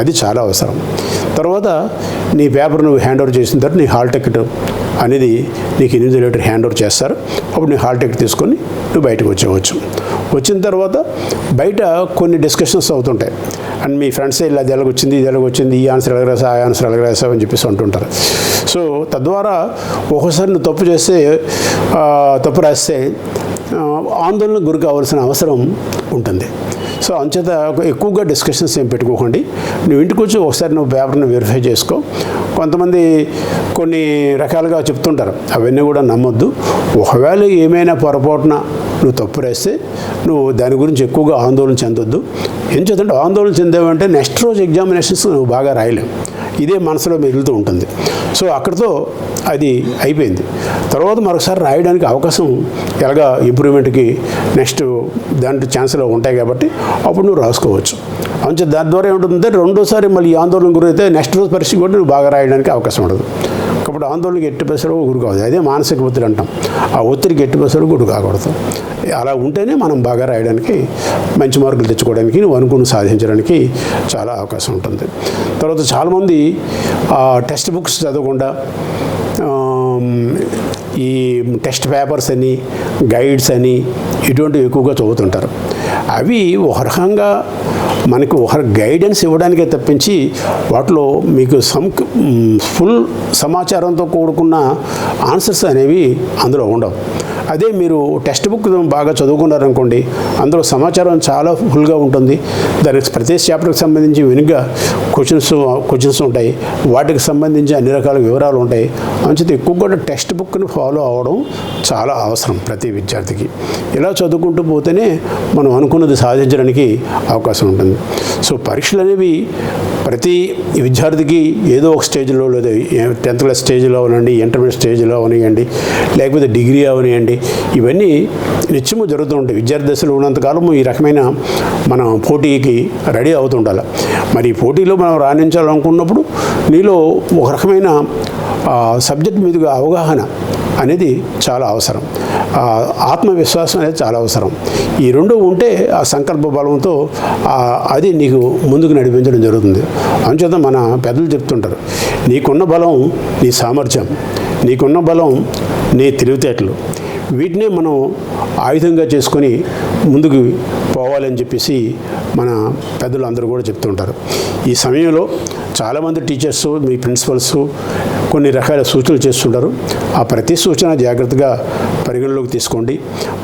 అది చాలా అవసరం. తర్వాత నీ పేపర్ నువ్వు హ్యాండ్ ఓవర్ చేసిన తర్వాత నీ హాల్ టికెట్ అనేది నీకు ఇన్విజిలేటర్ హ్యాండ్ ఓవర్ చేస్తారు. అప్పుడు నీ హాల్ టికెట్ తీసుకొని నువ్వు బయటకు వచ్చేవచ్చు. వచ్చిన తర్వాత బయట కొన్ని డిస్కషన్స్ అవుతుంటాయి. అండ్ మీ ఫ్రెండ్స్ ఇలా ఇది ఎలాగొచ్చింది, ఈ ఆన్సర్ ఎలా రాసావు, ఆ ఆన్సర్ ఎలా రాసావు అని చెప్పేసి అంటుంటారు. సో తద్వారా ఒక్కోసారి నువ్వు తప్పు రాస్తే ఆందోళనకు గురి కావాల్సిన అవసరం ఉంటుంది. సో అంచేత ఎక్కువగా డిస్కషన్స్ ఏం పెట్టుకోకండి. నువ్వు ఇంటికి వచ్చి ఒకసారి నువ్వు పేపర్ని వెరిఫై చేసుకో. కొంతమంది కొన్ని రకాలుగా చెప్తుంటారు, అవన్నీ కూడా నమ్మొద్దు. ఒకవేళ ఏమైనా పొరపాటున నువ్వు తప్పు రాస్తే నువ్వు దాని గురించి ఎక్కువగా ఆందోళన చెందొద్దు. ఏం చేద్దంటే ఆందోళన చెందావంటే నెక్స్ట్ రోజు ఎగ్జామినేషన్స్ నువ్వు బాగా రాయలేవు, ఇదే మనసులో మిగులుతూ ఉంటుంది. సో అక్కడితో అది అయిపోయింది. తర్వాత మరొకసారి రాయడానికి అవకాశం ఎలాగా ఇంప్రూవ్మెంట్కి నెక్స్ట్ దాంట్లో ఛాన్సులు ఉంటాయి కాబట్టి అప్పుడు నువ్వు రాసుకోవచ్చు. అంతే దాని ద్వారా ఏముంటుందంటే రెండోసారి మళ్ళీ ఆందోళన గురైతే నెక్స్ట్ రోజు పరిస్థితి కూడా నువ్వు బాగా రాయడానికి అవకాశం ఉండదు. కాబట్టి ఆందోళనకి ఎట్టి పరిస్థితుల్లో గురి కావద్దు. అదే మానసిక ఒత్తిడి అంటాం. ఆ ఒత్తిడికి ఎట్టి పరిస్థితుల్లో గురి కాకూడదు. అలా ఉంటేనే మనం బాగా రాయడానికి, మంచి మార్కులు తెచ్చుకోవడానికి, నువ్వు అనుకుని సాధించడానికి చాలా అవకాశం ఉంటుంది. తర్వాత చాలామంది టెక్స్ట్ బుక్స్ చదవకుండా ఈ టెస్ట్ పేపర్స్ అని, గైడ్స్ అని ఇటువంటివి ఎక్కువగా చదువుతుంటారు. అవి ఒక రకంగా మనకు ఒక గైడెన్స్ ఇవ్వడానికే తప్పించి వాటిలో మీకు ఫుల్ సమాచారంతో కూడుకున్న ఆన్సర్స్ అనేవి అందులో ఉండవు. అదే మీరు టెక్స్ట్ బుక్ బాగా చదువుకున్నారనుకోండి, అందులో సమాచారం చాలా ఫుల్గా ఉంటుంది. దానికి ప్రతి చాప్టర్కి సంబంధించి వెనుక క్వశ్చన్స్ ఉంటాయి, వాటికి సంబంధించి అన్ని రకాల వివరాలు ఉంటాయి. అంచేత ఎక్కువ కూడా టెక్స్ట్ బుక్ని ఫాలో అవ్వడం చాలా అవసరం ప్రతి విద్యార్థికి. ఇలా చదువుకుంటూ పోతేనే మనం అనుకున్నది సాధించడానికి అవకాశం ఉంటుంది. సో పరీక్షలు అనేవి ప్రతి విద్యార్థికి ఏదో ఒక స్టేజ్లో, లేదా 10th క్లాస్ స్టేజ్లో అవనండి, ఇంటర్మీడియట్ స్టేజ్లో అవనివ్వండి, లేకపోతే డిగ్రీ అవనివ్వండి, ఇవన్నీ నిత్యము జరుగుతూ ఉంటాయి. విద్యార్థి దశలో ఉన్నంతకాలము ఈ రకమైన మనం పోటీకి రెడీ అవుతూ ఉండాలి. మరి ఈ పోటీలో మనం రాణించాలనుకున్నప్పుడు నీలో ఒక రకమైన సబ్జెక్ట్ మీదుగా అవగాహన అనేది చాలా అవసరం, ఆత్మవిశ్వాసం అనేది చాలా అవసరం. ఈ రెండు ఉంటే ఆ సంకల్ప బలంతో అది నీకు ముందుకు నడిపించడం జరుగుతుంది. అందుచేత మన పెద్దలు చెప్తుంటారు, నీకున్న బలం నీ సామర్థ్యం, నీకున్న బలం నీ తెలివితేటలు, వీటినే మనం ఆయుధంగా చేసుకొని ముందుకు పోవాలని చెప్పేసి మన పెద్దలు అందరూ కూడా చెప్తుంటారు. ఈ సమయంలో చాలామంది టీచర్స్, మీ ప్రిన్సిపల్స్ కొన్ని రకాల సూచనలు చేస్తుంటారు. ఆ ప్రతి సూచన జాగ్రత్తగా పరిగణలోకి తీసుకోండి.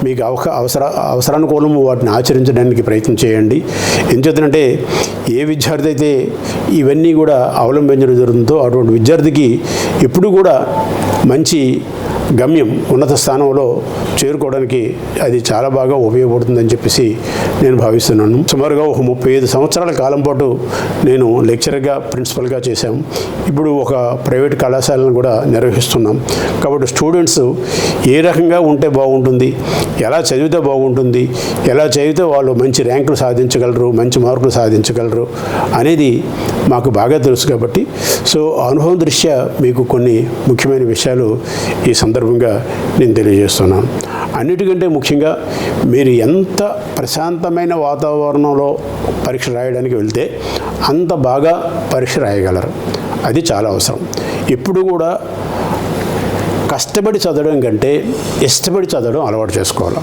మీకు అవసరానుకూలము వాటిని ఆచరించడానికి ప్రయత్నం చేయండి. ఎందుచేతంటే ఏ విద్యార్థి అయితే ఇవన్నీ కూడా అవలంబించడం జరుగుతుందో అటువంటి విద్యార్థికి ఎప్పుడు కూడా మంచి గమ్యం, ఉన్నత స్థానంలో చేరుకోవడానికి అది చాలా బాగా ఉపయోగపడుతుందని చెప్పేసి నేను భావిస్తున్నాను. సుమారుగా ఒక 35 సంవత్సరాల కాలం పాటు నేను లెక్చరర్గా, ప్రిన్సిపల్గా చేశాం. ఇప్పుడు ఒక ప్రైవేట్ కళాశాలను కూడా నిర్వహిస్తున్నాం. కాబట్టి స్టూడెంట్స్ ఏ రకంగా ఉంటే బాగుంటుంది, ఎలా చదివితే బాగుంటుంది, ఎలా చదివితే వాళ్ళు మంచి ర్యాంకులు సాధించగలరు, మంచి మార్కులు సాధించగలరు అనేది మాకు బాగా తెలుసు. కాబట్టి సో అనుభవం దృష్ట్యా మీకు కొన్ని ముఖ్యమైన విషయాలు ఈ సందర్భంగా నేను తెలియజేస్తున్నాను. అన్నిటికంటే ముఖ్యంగా మీరు ఎంత ప్రశాంతమైన వాతావరణంలో పరీక్ష రాయడానికి వెళ్తే అంత బాగా పరీక్ష రాయగలరు. అది చాలా అవసరం. ఎప్పుడు కూడా కష్టపడి చదవడం కంటే ఇష్టపడి చదవడం అలవాటు చేసుకోవాలి.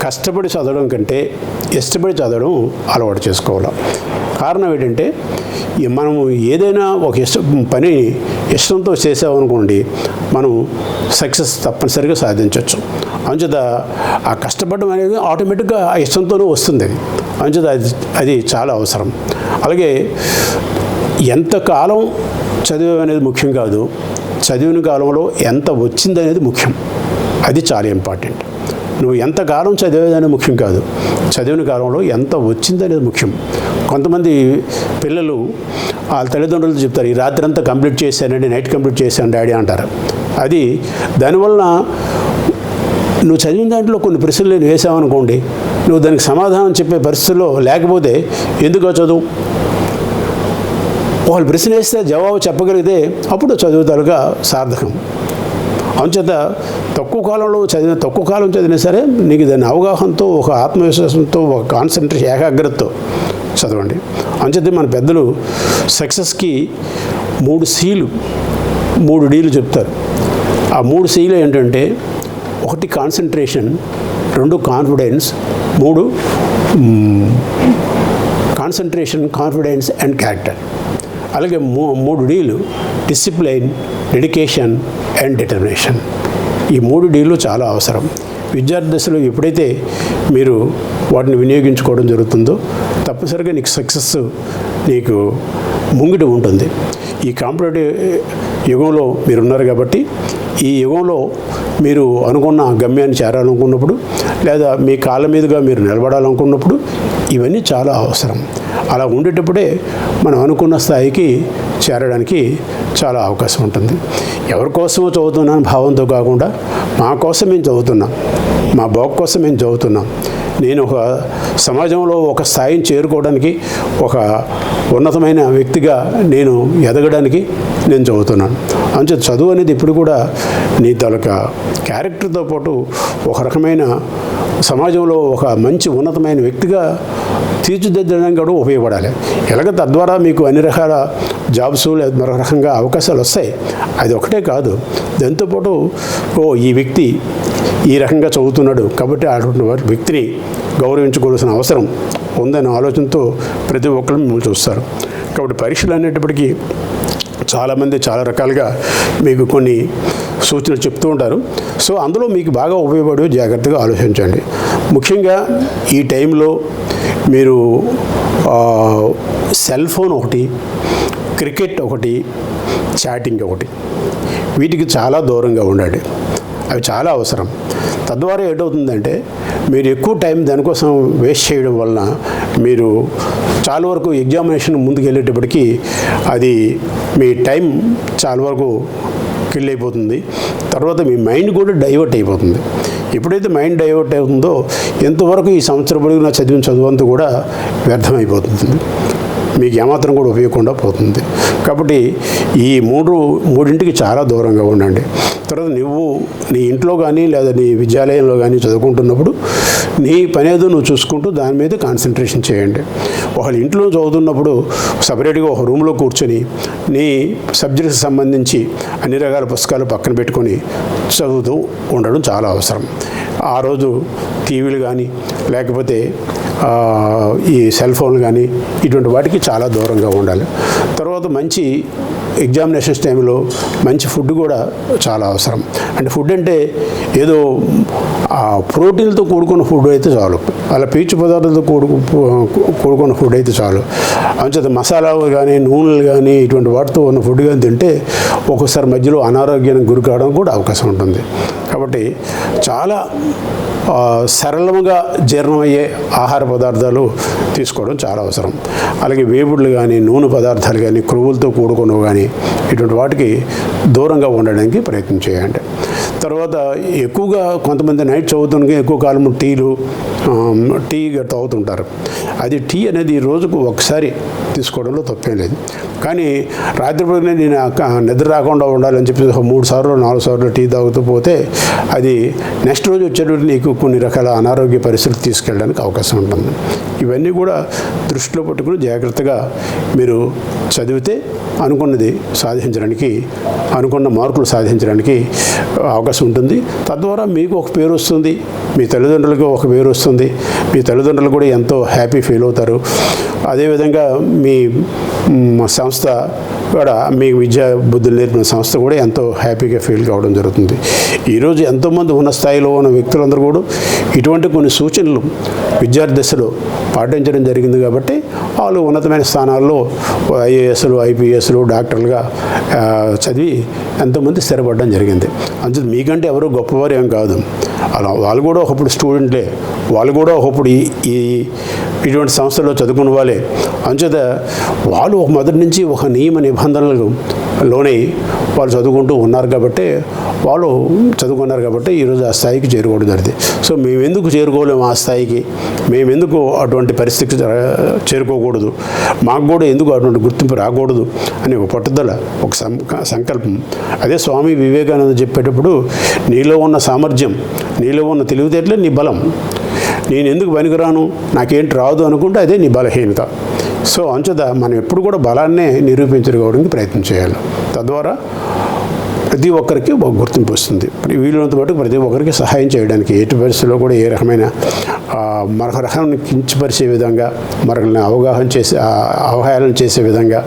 కష్టపడి చదవడం కంటే ఇష్టపడి చదవడం అలవాటు చేసుకోవాలి. కారణం ఏంటంటే మనము ఏదైనా ఒక పని ఇష్టంతో చేసామనుకోండి, మనం సక్సెస్ తప్పనిసరిగా సాధించవచ్చు. అంచేత ఆ కష్టపడడం అనేది ఆటోమేటిక్గా ఆ ఇష్టంతోనే వస్తుంది. అంచేత అది చాలా అవసరం. అలాగే ఎంతకాలం చదివే అనేది ముఖ్యం కాదు, చదివిన కాలంలో ఎంత వచ్చిందనేది ముఖ్యం. అది చాలా ఇంపార్టెంట్. నువ్వు ఎంతకాలం చదివేదనేది ముఖ్యం కాదు, చదివిన కాలంలో ఎంత వచ్చిందనేది ముఖ్యం. కొంతమంది పిల్లలు వాళ్ళ తల్లిదండ్రులు చెప్తారు, ఈ రాత్రి అంతా కంప్లీట్ చేశానండి, నైట్ కంప్లీట్ చేశాను డాడీ అంటారు. అది దానివల్ల నువ్వు చదివిన దాంట్లో కొన్ని ప్రశ్నలు నేను వేసామనుకోండి, నువ్వు దానికి సమాధానం చెప్పే పరిస్థితుల్లో లేకపోతే ఎందుకో చదువు. వాళ్ళు ప్రశ్న వేస్తే జవాబు చెప్పగలిగితే అప్పుడు చదువుతారుగా సార్థకం. అంచేత తక్కువ కాలం చదివినా సరే నీకు దాని అవగాహనతో, ఒక ఆత్మవిశ్వాసంతో, ఒక కాన్సన్ట్రేషన్, ఏకాగ్రతతో చదవండి. అంచేత మన పెద్దలు సక్సెస్కి 3 Cలు 3 Dలు చెప్తారు. ఆ 3 Cలు ఏంటంటే 1 concentration, 2 confidence, 3 concentration, confidence and character. అలాగే 3 Dలు డిసిప్లైన్, డెడికేషన్ అండ్ డిటర్మినేషన్. ఈ 3 Dలు చాలా అవసరం. విద్యార్థి దశలో ఎప్పుడైతే మీరు వాటిని వినియోగించుకోవడం జరుగుతుందో తప్పనిసరిగా నీకు సక్సెస్ నీకు ముంగిట ఉంటుంది. ఈ కాంపిటేటివ్ యుగంలో మీరున్నారు కాబట్టి ఈ యుగంలో మీరు అనుకున్న గమ్యాన్ని చేరాలనుకున్నప్పుడు, లేదా మీ కాళ్ళ మీదుగా మీరు నిలబడాలనుకున్నప్పుడు ఇవన్నీ చాలా అవసరం. అలా ఉండేటప్పుడే మనం అనుకున్న స్థాయికి చేరడానికి చాలా అవకాశం ఉంటుంది. ఎవరి కోసమో చదువుతున్నాను భావంతో కాకుండా మా కోసం మేము చదువుతున్నాం, మా బాగు కోసం మేము చదువుతున్నాం. నేను ఒక సమాజంలో ఒక స్థాయిని చేరుకోవడానికి, ఒక ఉన్నతమైన వ్యక్తిగా నేను ఎదగడానికి నేను చదువుతున్నాను. అంతే చదువు అనేది ఇప్పుడు కూడా నీ తాలూకా క్యారెక్టర్తో పాటు ఒక రకమైన సమాజంలో ఒక మంచి ఉన్నతమైన వ్యక్తిగా తీర్చిదిద్దడానికి కూడా ఉపయోగపడాలి. ఎలాగ తద్వారా మీకు అన్ని రకాల జాబ్స్ లేదా మరొక రకంగా అవకాశాలు వస్తాయి. అది ఒకటే కాదు, దాంతోపాటు ఈ వ్యక్తి ఈ రకంగా చదువుతున్నాడు కాబట్టి అటువంటి వ్యక్తిని గౌరవించుకోవాల్సిన అవసరం ఉందనే ఆలోచనతో ప్రతి ఒక్కరు మిమ్మల్ని చూస్తారు. కాబట్టి పరీక్షలు అనేటప్పటికీ చాలామంది చాలా రకాలుగా మీకు కొన్ని సూచనలు చెప్తూ ఉంటారు. సో అందులో మీకు బాగా ఉపయోగపడే జాగ్రత్తగా ఆలోచించండి. ముఖ్యంగా ఈ టైంలో మీరు సెల్ ఫోన్ ఒకటి, క్రికెట్ ఒకటి, చాటింగ్ ఒకటి, వీటికి చాలా దూరంగా ఉండండి. అవి చాలా అవసరం. తద్వారా ఏంటవుతుందంటే మీరు ఎక్కువ టైం దానికోసం వేస్ట్ చేయడం వలన మీరు చాలా వరకు ఎగ్జామినేషన్ ముందుకు వెళ్ళేటప్పటికీ అది మీ టైం చాలా వరకు కిల్ అయిపోతుంది. తర్వాత మీ మైండ్ కూడా డైవర్ట్ అయిపోతుంది. ఎప్పుడైతే మైండ్ డైవర్ట్ అవుతుందో ఎంతవరకు ఈ సంవత్సరం పొడుగునా చదివిన చదువంతా కూడా వ్యర్థమైపోతుంది, మీకు ఏమాత్రం కూడా ఉపయోగకుండా పోతుంది. కాబట్టి ఈ మూడింటికి చాలా దూరంగా ఉండండి. తర్వాత నువ్వు నీ ఇంట్లో కానీ లేదా నీ విద్యాలయంలో కానీ చదువుకుంటున్నప్పుడు నీ పనేదో నువ్వు చూసుకుంటూ దాని మీద కాన్సన్ట్రేషన్ చేయండి. ఒకళ్ళు ఇంట్లో చదువుతున్నప్పుడు సపరేట్గా ఒక రూమ్లో కూర్చొని నీ సబ్జెక్ట్కి సంబంధించి అన్ని రకాల పుస్తకాలు పక్కన పెట్టుకొని చదువుతూ ఉండడం చాలా అవసరం. ఆ రోజు టీవీలు కానీ లేకపోతే ఈ సెల్ ఫోన్లు కానీ ఇటువంటి వాటికి చాలా దూరంగా ఉండాలి. తర్వాత మంచి ఎగ్జామినేషన్స్ టైంలో మంచి ఫుడ్ కూడా చాలా అవసరం. అంటే ఫుడ్ అంటే ఏదో ప్రోటీన్లతో కూడుకున్న ఫుడ్ అయితే చాలు, అలా పీచు పదార్థాలతో కూడుకున్న ఫుడ్ అయితే చాలు. అంచేత మసాలాలు కానీ నూనెలు కానీ ఇటువంటి వాటితో ఉన్న ఫుడ్ కానీ తింటే ఒక్కోసారి మధ్యలో అనారోగ్యానికి గురి కావడం కూడా అవకాశం ఉంటుంది. కాబట్టి చాలా సరళంగా జీర్ణమయ్యే ఆహార పదార్థాలు తీసుకోవడం చాలా అవసరం. అలాగే వేపుడులు కానీ నూనె పదార్థాలు కానీ క్రొవ్వులతో కూడుకున్నవి కానీ ఇటువంటి వాటికి దూరంగా ఉండడానికి ప్రయత్నం చేయండి. తర్వాత ఎక్కువగా కొంతమంది నైట్ చదువుతుండగా ఎక్కువ కాలం టీ తాగుతుంటారు. అది టీ అనేది రోజుకు ఒకసారి తీసుకోవడంలో తప్పేం లేదు. కానీ రాత్రిపూటనే నేను నిద్ర రాకుండా ఉండాలని చెప్పి 3 సార్లు 4 సార్లు టీ తాగుతూ పోతే అది నెక్స్ట్ రోజు వచ్చేటప్పుడు నీకు కొన్ని రకాల అనారోగ్య పరిస్థితులు తీసుకెళ్ళడానికి అవకాశం ఉంటుంది. ఇవన్నీ కూడా దృష్టిలో పెట్టుకుని జాగ్రత్తగా మీరు చదివితే అనుకున్నది సాధించడానికి, అనుకున్న మార్కులు సాధించడానికి అవకాశం ఉంటుంది. తద్వారా మీకు ఒక పేరు వస్తుంది, మీ తల్లిదండ్రులకు ఒక పేరు వస్తుంది, మీ తల్లిదండ్రులు కూడా ఎంతో హ్యాపీ ఫీల్ అవుతారు. అదేవిధంగా మీ సంస్థ కూడా, మీ విద్యా బుద్ధులు నేర్పిన సంస్థ కూడా ఎంతో హ్యాపీగా ఫీల్ కావడం జరుగుతుంది. ఈరోజు ఎంతోమంది ఉన్న స్థాయిలో ఉన్న వ్యక్తులందరూ కూడా ఇటువంటి కొన్ని సూచనలు విద్యార్థి దశలో పాటించడం జరిగింది. కాబట్టి వాళ్ళు ఉన్నతమైన స్థానాల్లో ఐఏఎస్లు, ఐపీఎస్లు, డాక్టర్లుగా చదివి ఎంతోమంది స్థిరపడడం జరిగింది. అంతే మీకంటే ఎవరు గొప్పవారు ఏం కాదు. అలా వాళ్ళు కూడా ఒకప్పుడు స్టూడెంట్లే, వాళ్ళు కూడా ఒకప్పుడు ఇటువంటి సంస్థలో చదువుకున్న వాళ్ళే. అంచేత వాళ్ళు మొదటి నుంచి ఒక నియమ నిబంధనలకు లోనే వాళ్ళు చదువుకుంటూ ఉన్నారు కాబట్టి, వాళ్ళు చదువుకున్నారు కాబట్టి ఈరోజు ఆ స్థాయికి చేరుకోవడం జరిగింది. సో మేము ఎందుకు చేరుకోలేము ఆ స్థాయికి, మేము ఎందుకు అటువంటి పరిస్థితికి చేరుకోకూడదు, మాకు కూడా ఎందుకు అటువంటి గుర్తింపు రాకూడదు అని ఒక పట్టుదల, ఒక సంకల్పం. అదే స్వామి వివేకానంద చెప్పేటప్పుడు నీలో ఉన్న సామర్థ్యం, నీలో ఉన్న తెలివితేటలే నీ బలం. నేను ఎందుకు పనికిరాను, నాకేంటి రాదు అనుకుంటే అదే నీ బలహీనత. సో అంచేత మనం ఎప్పుడు కూడా బలాన్నే నిరూపించుకోవడానికి ప్రయత్నం చేయాలి. తద్వారా ప్రతి ఒక్కరికి ఒక గుర్తింపు వస్తుంది. వీళ్ళంత మటుకు ప్రతి ఒక్కరికి సహాయం చేయడానికి ఎటు పరిస్థితుల్లో కూడా ఏ రకమైన మరొక రకాన్ని కించపరిచే విధంగా, మరొకరిని అవహేళన చేసే విధంగా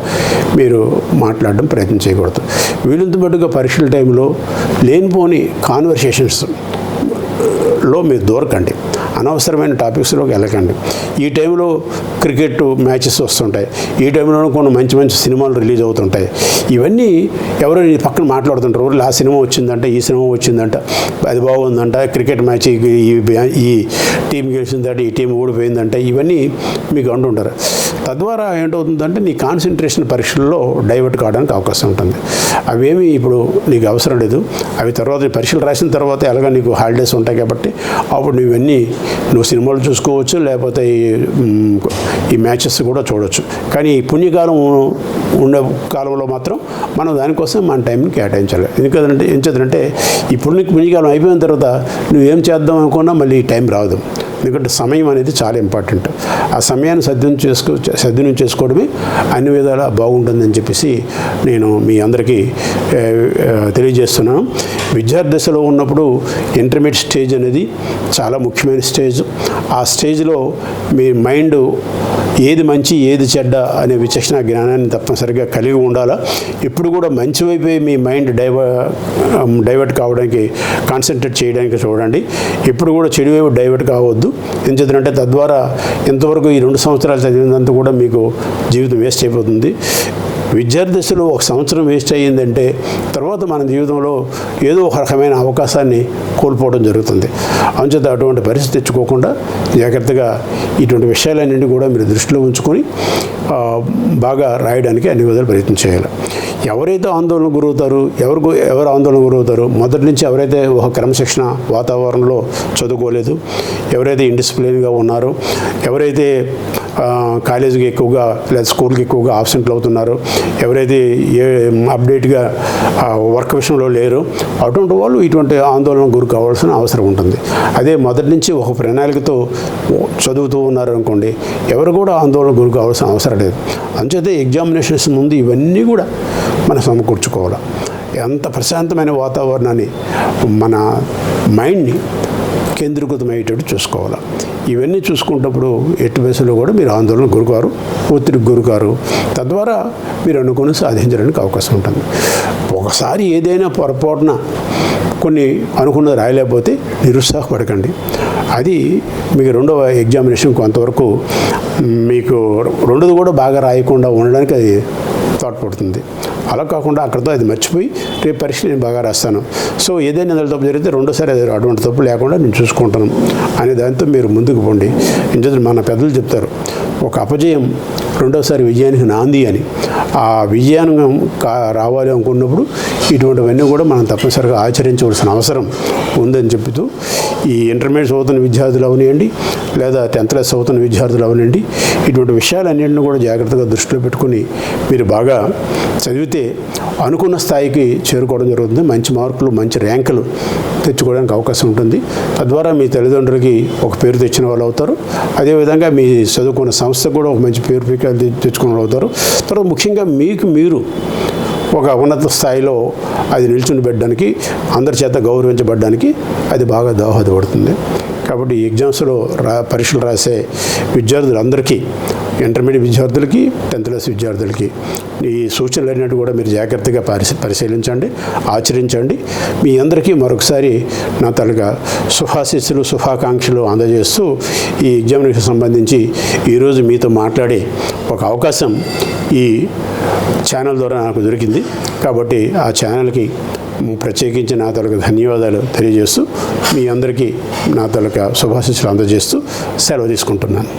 మీరు మాట్లాడడం ప్రయత్నం చేయకూడదు. వీళ్ళంత మటుగా పరీక్షల టైంలో లేనిపోని కాన్వర్సేషన్స్లో మీరు దూరకండి, అనవసరమైన టాపిక్స్లోకి వెళ్ళకండి. ఈ టైంలో క్రికెట్ మ్యాచెస్ వస్తుంటాయి, ఈ టైంలో కొన్ని మంచి మంచి సినిమాలు రిలీజ్ అవుతుంటాయి. ఇవన్నీ ఎవరో పక్కన మాట్లాడుతుంటారు, ఊళ్ళో ఆ సినిమా వచ్చిందంట, ఈ సినిమా వచ్చిందంట, అది బాగుందంట, క్రికెట్ మ్యాచ్ ఈ టీం గెలిచిందంట, ఈ టీం ఓడిపోయిందంట, ఇవన్నీ మీకు అంటుంటారు. తద్వారా ఏంటవుతుందంటే నీ కాన్సన్ట్రేషన్ పరీక్షల్లో డైవర్ట్ కావడానికి అవకాశం ఉంటుంది. అవేమీ ఇప్పుడు నీకు అవసరం లేదు. అవి తర్వాత పరీక్షలు రాసిన తర్వాత ఎలాగ నీకు హాలిడేస్ ఉంటాయి కాబట్టి అప్పుడు నువ్వు సినిమాలు చూసుకోవచ్చు, లేకపోతే ఈ మ్యాచెస్ కూడా చూడవచ్చు. కానీ ఈ పుణ్యకాలం ఉండే కాలంలో మాత్రం మనం దానికోసం మన టైంని కేటాయించాలి. ఏం చేద్దంటే ఈ పుణ్యకాలం అయిపోయిన తర్వాత నువ్వేం చేద్దాం అనుకున్నా మళ్ళీ ఈ టైం రాదు. ఎందుకంటే సమయం అనేది చాలా ఇంపార్టెంట్. ఆ సమయాన్ని సద్వినియోగం చేసుకోవడమే అన్ని విధాలా బాగుంటుందని చెప్పేసి నేను మీ అందరికీ తెలియజేస్తున్నాను. విద్యార్థి దశలో ఉన్నప్పుడు ఇంటర్మీడియట్ స్టేజ్ అనేది చాలా ముఖ్యమైన స్టేజ్. ఆ స్టేజ్లో మీ మైండ్ ఏది మంచి ఏది చెడ్డ అనే విచక్షణ జ్ఞానాన్ని తప్పనిసరిగా కలిగి ఉండాలా. ఇప్పుడు కూడా మంచి వైపే మీ మైండ్ డైవర్ట్ కావడానికి కాన్సన్ట్రేట్ చేయడానికి చూడండి. ఇప్పుడు కూడా చెడు వైపు డైవర్ట్ కావద్దు. ఎందుకంటే తద్వారా ఇంతవరకు ఈ 2 సంవత్సరాలు చదివినంత కూడా మీకు జీవితం వేస్ట్ అయిపోతుంది. విద్యార్థి దశలో 1 సంవత్సరం వేస్ట్ అయ్యిందంటే తర్వాత మన జీవితంలో ఏదో ఒక రకమైన అవకాశాన్ని కోల్పోవడం జరుగుతుంది. అంచేత అటువంటి పరిస్థితి తెచ్చుకోకుండా జాగ్రత్తగా ఇటువంటి విషయాలన్నింటినీ కూడా మీరు దృష్టిలో ఉంచుకొని బాగా రాయడానికి అన్ని విధాలు ప్రయత్నం చేయాలి. ఎవరైతే ఆందోళన గురవుతారు, ఎవరు ఆందోళన గురవుతారో మొదటి నుంచి ఎవరైతే ఒక క్రమశిక్షణ వాతావరణంలో చదువుకోలేదు, ఎవరైతే ఇండిసిప్లిన్గా ఉన్నారో, ఎవరైతే కాలేజీకి ఎక్కువగా లేదా స్కూల్కి ఎక్కువగా ఆబ్సెంట్లు అవుతున్నారో, ఎవరైతే అప్డేట్గా వర్క్ విషయంలో లేరో అటువంటి వాళ్ళు ఇటువంటి ఆందోళన గురి కావాల్సిన అవసరం ఉంటుంది. అదే మొదటి నుంచి ఒక ప్రణాళికతో చదువుతూ ఉన్నారనుకోండి, ఎవరు కూడా ఆందోళన గురి కావాల్సిన అవసరం లేదు. అంచేతే ఎగ్జామినేషన్స్ ముందు ఇవన్నీ కూడా మనం సమకూర్చుకోవాలి. ఎంత ప్రశాంతమైన వాతావరణాన్ని మన మైండ్ని కేంద్రీకృతమయ్యేటట్టు చూసుకోవాలి. ఇవన్నీ చూసుకున్నప్పుడు ఎట్టి వయసులో కూడా మీరు ఆందోళన గురికారు, ఒత్తిడికి గురికారు. తద్వారా మీరు అనుకుని సాధించడానికి అవకాశం ఉంటుంది. ఒకసారి ఏదైనా పొరపాటున కొన్ని అనుకున్నది రాయలేకపోతే నిరుత్సాహపడకండి. అది మీకు రెండవ ఎగ్జామినేషన్ కొంతవరకు మీకు రెండోది కూడా బాగా రాయకుండా ఉండడానికి అది తోడ్పడుతుంది. అలా కాకుండా అక్కడితో అది మర్చిపోయి రేపు పరీక్ష నేను బాగా రాస్తాను, సో ఏదైనా అందులో తప్పు జరిగితే రెండోసారి అటువంటి తప్పు లేకుండా నేను చూసుకుంటాను అనే దాంతో మీరు ముందుకు పోండి. ఎందుకంటే మన పెద్దలు చెప్తారు, ఒక అపజయం రెండోసారి విజయానికి నాంది అని. ఆ విజయాన్ని రావాలి అనుకున్నప్పుడు ఇటువంటివన్నీ కూడా మనం తప్పనిసరిగా ఆచరించవలసిన అవసరం ఉందని చెబుతూ ఈ ఇంటర్మీడియట్ చదువుతున్న విద్యార్థులు అవనివ్వండి లేదా 10th క్లాస్ చదువుతున్న విద్యార్థులు అవనండి, ఇటువంటి విషయాలన్నింటినీ కూడా జాగ్రత్తగా దృష్టిలో పెట్టుకుని మీరు బాగా చదివితే అనుకున్న స్థాయికి చేరుకోవడం జరుగుతుంది. మంచి మార్కులు, మంచి ర్యాంకులు తెచ్చుకోవడానికి అవకాశం ఉంటుంది. తద్వారా మీ తల్లిదండ్రులకి ఒక పేరు తెచ్చిన వాళ్ళు అవుతారు. అదేవిధంగా మీ చదువుకున్న సంస్థకు కూడా ఒక మంచి పేరు తెచ్చుకున్న వాళ్ళు అవుతారు. తర్వాత ముఖ్యంగా మీకు మీరు ఒక ఉన్నత స్థాయిలో అది నిల్చుని పెట్టడానికి, అందరి చేత గౌరవించబడడానికి అది బాగా దోహదపడుతుంది. కాబట్టి ఈ ఎగ్జామ్స్లో పరీక్షలు రాసే విద్యార్థులందరికీ, ఇంటర్మీడియట్ విద్యార్థులకి, 10th క్లాస్ విద్యార్థులకి ఈ సూచనలన్నింటినీ కూడా మీరు జాగ్రత్తగా పరిశీలించండి, ఆచరించండి. మీ అందరికీ మరొకసారి నా తాలూకా శుభాశీస్సులు, శుభాకాంక్షలు అందజేస్తూ ఈ ఎగ్జామినేషన్ సంబంధించి ఈరోజు మీతో మాట్లాడే ఒక అవకాశం ఈ ఛానల్ ద్వారా నాకు దొరికింది. కాబట్టి ఆ ఛానల్కి ప్రత్యేకించి నా తాలూకా ధన్యవాదాలు తెలియజేస్తూ మీ అందరికీ నా తాలూకా శుభాశీస్సులు అందజేస్తూ సెలవు తీసుకుంటున్నాను.